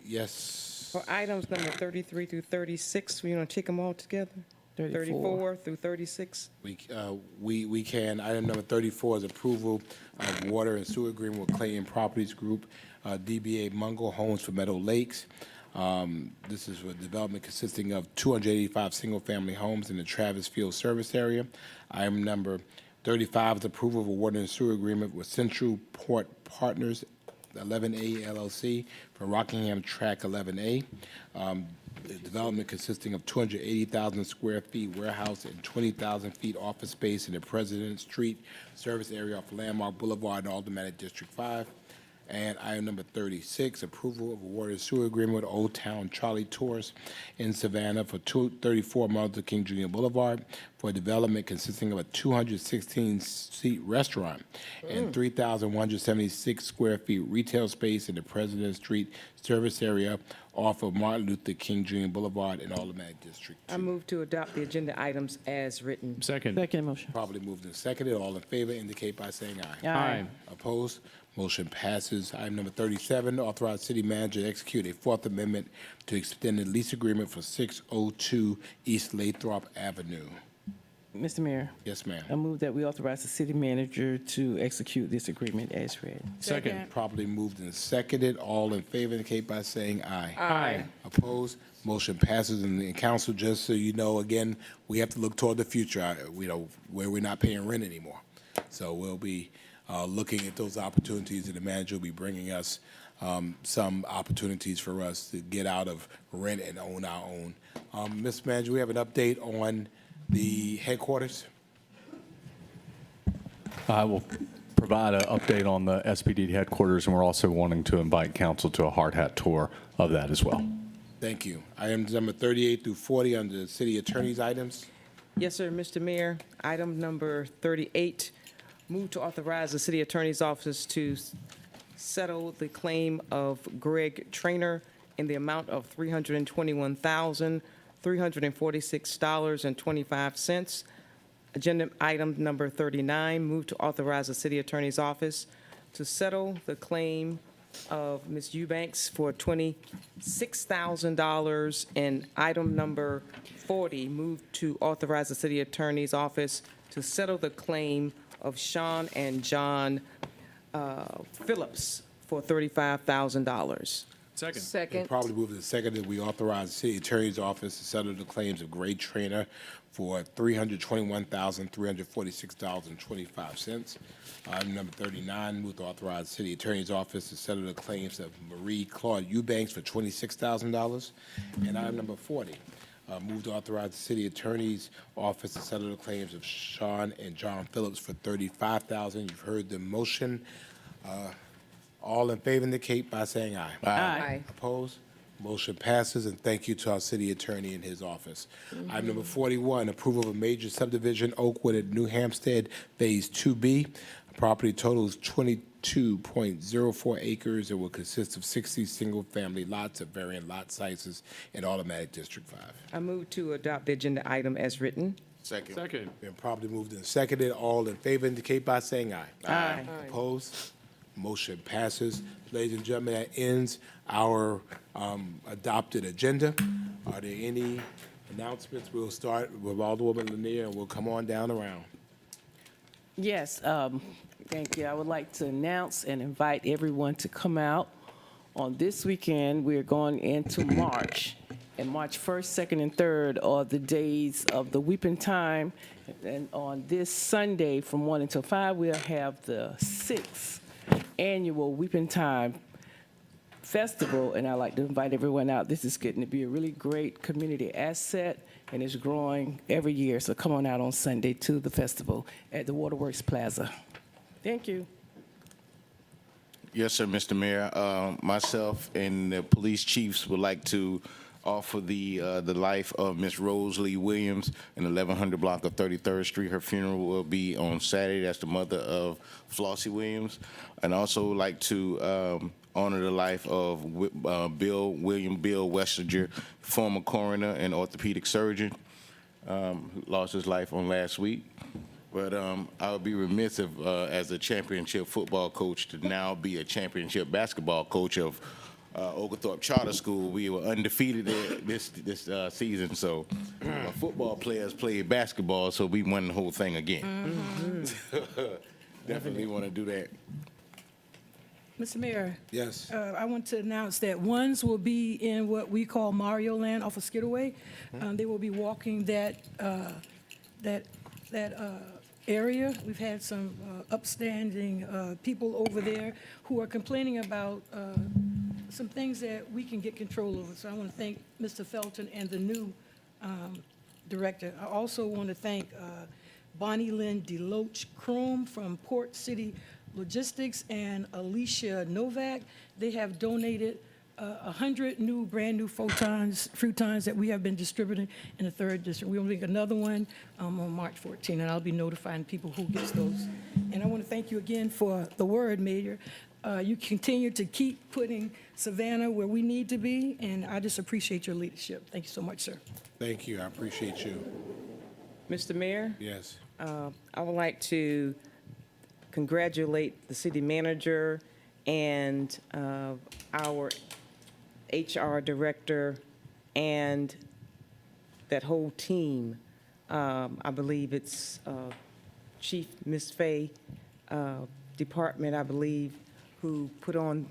Yes. for items number 33 through 36, we're going to take them all together? 34 through 36? We can. Item number 34 is approval of water and sewer agreement with Clayton Properties Group, DBA Mungo Homes for Meadow Lakes. This is a development consisting of 285 single-family homes in the Travis Field service area. Item number 35 is approval of a water and sewer agreement with Central Port Partners, 11A LLC for Rockingham Track 11A. The development consisting of 280,000 square feet warehouse and 20,000 feet office space in the President Street service area off Landmark Boulevard in Aldermanic District 5. And item number 36, approval of a water and sewer agreement with Old Town Charlie Tours in Savannah for 234 Martin Luther King Jr. Boulevard for development consisting of a 216-seat restaurant and 3,176 square feet retail space in the President Street service area off of Martin Luther King Jr. Boulevard in Aldermanic District 2. I move to adopt the agenda items as written. Second. Second motion. Probably moved and seconded. All in favor indicate by saying aye. Aye. Opposed? Motion passes. Item number 37, authorize city manager to execute a Fourth Amendment to extend the lease agreement for 602 East Lathrop Avenue. Mr. Mayor, Yes, ma'am. I move that we authorize the city manager to execute this agreement as read. Second. Properly moved and seconded. All in favor indicate by saying aye. Aye. Opposed? Motion passes. And the council, just so you know, again, we have to look toward the future, where we're not paying rent anymore. So we'll be looking at those opportunities, and the manager will be bringing us some opportunities for us to get out of rent and own our own. Mr. Manager, we have an update on the headquarters. I will provide an update on the SPD headquarters, and we're also wanting to invite council to a hard hat tour of that as well. Thank you. Items number 38 through 40 under the city attorney's items. Yes, sir, Mr. Mayor. Item number 38, move to authorize the city attorney's office to settle the claim of Greg Traynor in the amount of $321,346.25. Agenda item number 39, move to authorize the city attorney's office to settle the claim of Ms. Eubanks for $26,000. And item number 40, move to authorize the city attorney's office to settle the claim of Sean and John Phillips for $35,000. Second. Probably moved and seconded. We authorize the city attorney's office to settle the claims of Greg Traynor for $321,346.25. Item number 39, move to authorize the city attorney's office to settle the claims of Marie Claude Eubanks for $26,000. And item number 40, move to authorize the city attorney's office to settle the claims of Sean and John Phillips for $35,000. You've heard the motion. All in favor indicate by saying aye. Aye. Opposed? Motion passes, and thank you to our city attorney in his office. Item number 41, approval of a major subdivision, Oakwood at New Hampstead, Phase 2B. Property totals 22.04 acres and will consist of 60 single-family lots of varying lot sizes in Automatic District 5. I move to adopt the agenda item as written. Second. Second. Been properly moved and seconded. All in favor indicate by saying aye. Aye. Opposed? Motion passes. Ladies and gentlemen, that ends our adopted agenda. Are there any announcements? We'll start with Alderwoman Lanier, and we'll come on down around. Yes, thank you. I would like to announce and invite everyone to come out. On this weekend, we're going into March, and March 1st, 2nd, and 3rd are the days of the weeping time. And on this Sunday, from 1 until 5, we'll have the 6th annual Weeping Time Festival, and I'd like to invite everyone out. This is getting to be a really great community asset, and it's growing every year. So come on out on Sunday to the festival at the Waterworks Plaza. Thank you. Yes, sir, Mr. Mayor. Myself and the police chiefs would like to offer the life of Miss Rose Lee Williams in 1100 block of 33rd Street. Her funeral will be on Saturday. That's the mother of Flossie Williams. And also like to honor the life of William Bill Westinger, former coroner and orthopedic surgeon, who lost his life on last week. But I would be remiss if, as a championship football coach, to now be a championship basketball coach of Oglethorpe Charter School. We were undefeated this season, so our football players played basketball, so we won the whole thing again. Mm-hmm. Definitely want to do that. Mr. Mayor. Yes. I want to announce that ones will be in what we call Mario Land off of Skidaway. They will be walking that area. We've had some upstanding people over there who are complaining about some things that we can get control over. So I want to thank Mr. Felton and the new director. I also want to thank Bonnie Lynn DeLoach Chrome from Port City Logistics and Alicia Novak. They have donated 100 brand new futons that we have been distributing in the 3rd district. We'll make another one on March 14, and I'll be notifying people who gets those. And I want to thank you again for the word, Mayor. You continue to keep putting Savannah where we need to be, and I just appreciate your leadership. Thank you so much, sir. Thank you. I appreciate you. Mr. Mayor? Yes. I would like to congratulate the city manager and our HR director and that whole team. I believe it's Chief Miss Fay department, I believe, who put on,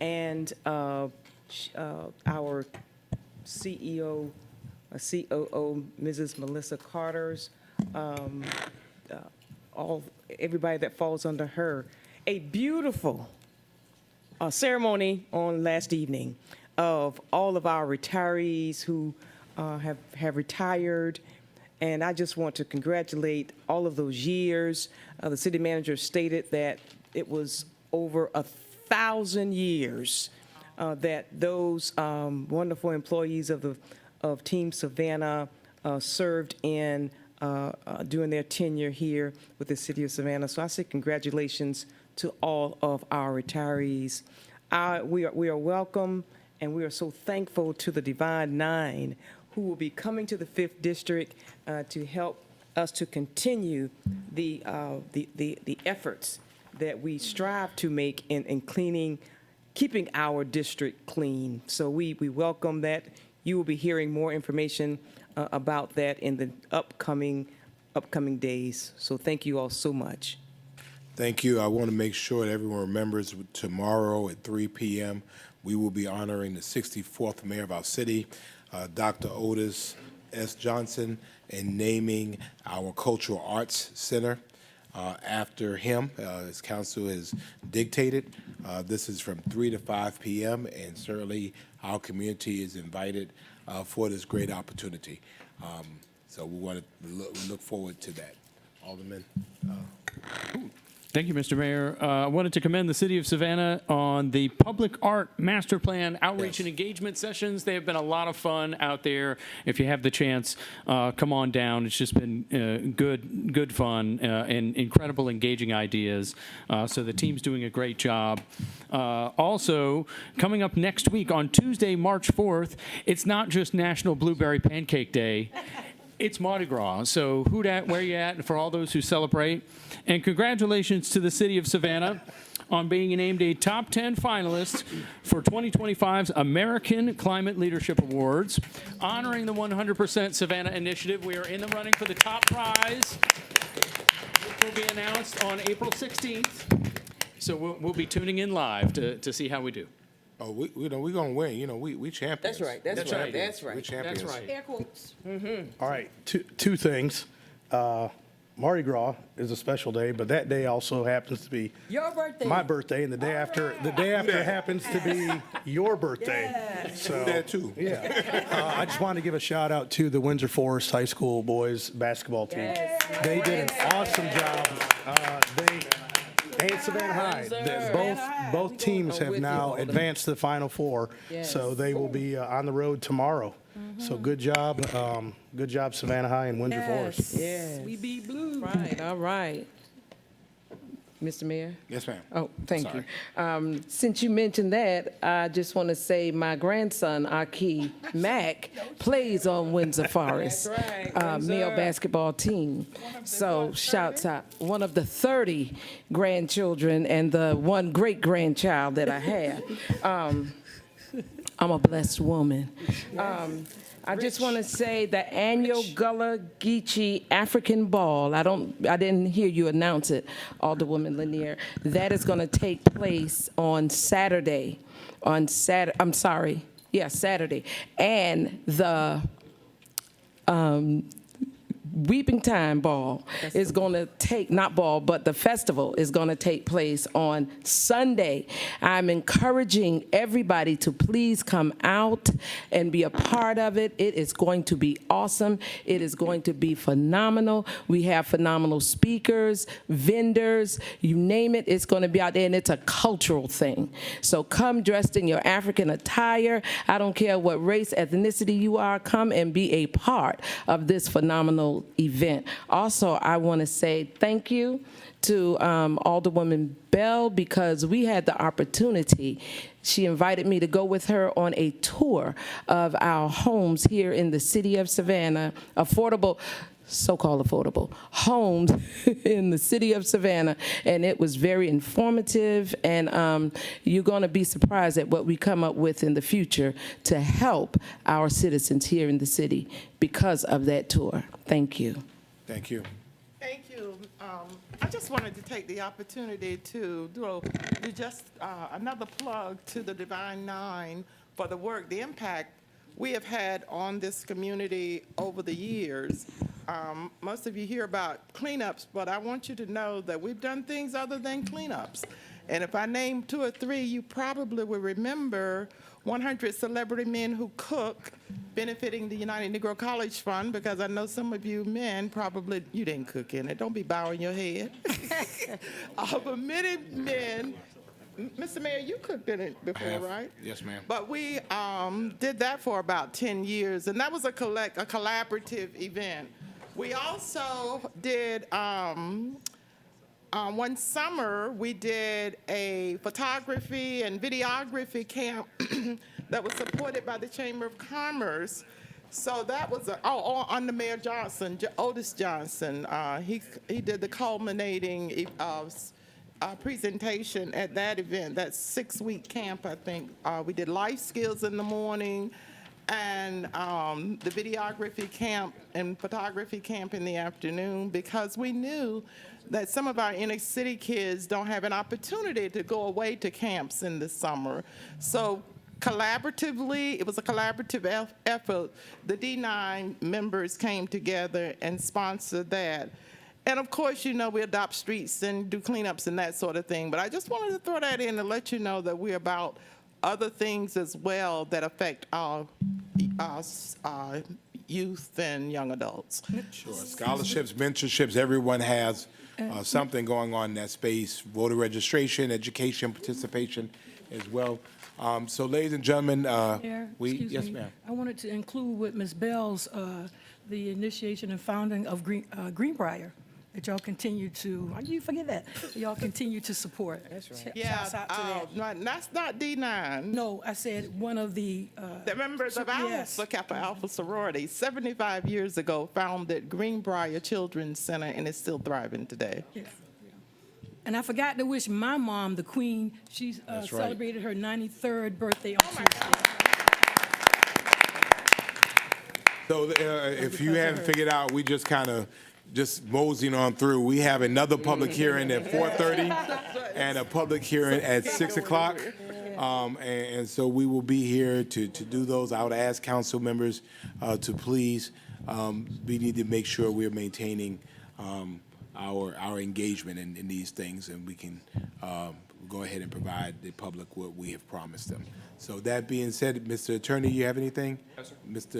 and our CEO, COO, Mrs. Melissa Carter's, everybody that falls under her. A beautiful ceremony on last evening of all of our retirees who have retired. And I just want to congratulate all of those years. The city manager stated that it was over 1,000 years that those wonderful employees of Team Savannah served in during their tenure here with the city of Savannah. So I say congratulations to all of our retirees. We are welcome, and we are so thankful to the Divine Nine who will be coming to the 5th District to help us to continue the efforts that we strive to make in keeping our district clean. So we welcome that. You will be hearing more information about that in the upcoming days. So thank you all so much. Thank you. I want to make sure that everyone remembers tomorrow at 3 p.m. we will be honoring the 64th mayor of our city, Dr. Otis S. Johnson, and naming our Cultural Arts Center after him, as council has dictated. This is from 3 to 5 p.m., and certainly our community is invited for this great opportunity. So we want to look forward to that. Alderman. Thank you, Mr. Mayor. I wanted to commend the City of Savannah on the Public Art Master Plan outreach and engagement sessions. They have been a lot of fun out there. If you have the chance, come on down. It's just been good fun and incredible engaging ideas. So the team's doing a great job. Also, coming up next week on Tuesday, March 4th, it's not just National Blueberry Pancake Day. It's Mardi Gras, so who dat, where you at, and for all those who celebrate. And congratulations to the City of Savannah on being named a top 10 finalist for 2025's American Climate Leadership Awards, honoring the 100% Savannah Initiative. We are in the running for the top prize, which will be announced on April 16th. So we'll be tuning in live to see how we do. Oh, we're going to win. We champions. That's right. That's right. That's right. We champions. That's right. Air quotes. All right, two things. Mardi Gras is a special day, but that day also happens to be Your birthday. my birthday, and the day after happens to be your birthday. Yes. So that too. Yeah. I just wanted to give a shout out to the Windsor Forest High School boys basketball team. Yes. They did an awesome job. And Savannah High. Both teams have now advanced to the Final Four, so they will be on the road tomorrow. So good job, Savannah High and Windsor Forest. Yes. We beat blue. Right, all right. Mr. Mayor? Yes, ma'am. Oh, thank you. Since you mentioned that, I just want to say my grandson, Aki Mack, plays on Windsor Forest male basketball team. So shouts out, one of the 30 grandchildren and the one great-grandchild that I have. I'm a blessed woman. I just want to say the annual Gullah Geechee African Ball, I didn't hear you announce it, Alderwoman Lanier. That is going to take place on Saturday. Saturday. And the Weeping Time Ball is going to take, not ball, but the festival is going to take place on Sunday. I'm encouraging everybody to please come out and be a part of it. It is going to be awesome. It is going to be phenomenal. We have phenomenal speakers, vendors, you name it, it's going to be out there, and it's a cultural thing. So come dressed in your African attire. I don't care what race, ethnicity you are, come and be a part of this phenomenal event. Also, I want to say thank you to Alderwoman Bell, because we had the opportunity. She invited me to go with her on a tour of our homes here in the city of Savannah, affordable, so-called affordable homes in the city of Savannah, and it was very informative, and you're going to be surprised at what we come up with in the future to help our citizens here in the city because of that tour. Thank you. Thank you. Thank you. I just wanted to take the opportunity to do just another plug to the Divine Nine for the work, the impact we have had on this community over the years. Most of you hear about cleanups, but I want you to know that we've done things other than cleanups. And if I name 2 or 3, you probably will remember 100 Celebrity Men Who Cook, benefiting the United Negro College Fund, because I know some of you men probably, you didn't cook in it. Don't be bowing your head. But many men, Mr. Mayor, you cooked in it before, right? Yes, ma'am. But we did that for about 10 years, and that was a collaborative event. We also did, one summer, we did a photography and videography camp that was supported by the Chamber of Commerce. So that was under Mayor Johnson, Otis Johnson. He did the culminating presentation at that event, that 6-week camp, I think. We did life skills in the morning, and the videography camp and photography camp in the afternoon, because we knew that some of our inner city kids don't have an opportunity to go away to camps in the summer. So collaboratively, it was a collaborative effort. The D9 members came together and sponsored that. And of course, you know, we adopt streets and do cleanups and that sort of thing. But I just wanted to throw that in and let you know that we're about other things as well that affect our youth and young adults. Sure. Scholarships, mentorships, everyone has something going on in that space, voter registration, education, participation as well. So ladies and gentlemen, yes, ma'am. I wanted to include with Ms. Bell's, the initiation and founding of Greenbrier, that y'all continue to, how do you forget that? Y'all continue to support. That's right. Yeah, that's not D9. No, I said one of the members of Alpha Kappa Alpha sorority, 75 years ago, founded Greenbrier Children's Center, and it's still thriving today. Yes. And I forgot to wish my mom, the Queen, she celebrated her 93rd birthday on Tuesday. So if you haven't figured out, we just kind of moseying on through. We have another public hearing at 4:30 and a public hearing at 6 o'clock. And so we will be here to do those. I would ask council members to please, we need to make sure we're maintaining our engagement in these things, and we can go ahead and provide the public what we have promised them. So that being said, Mr. Attorney, you have anything? Yes, sir. Mr.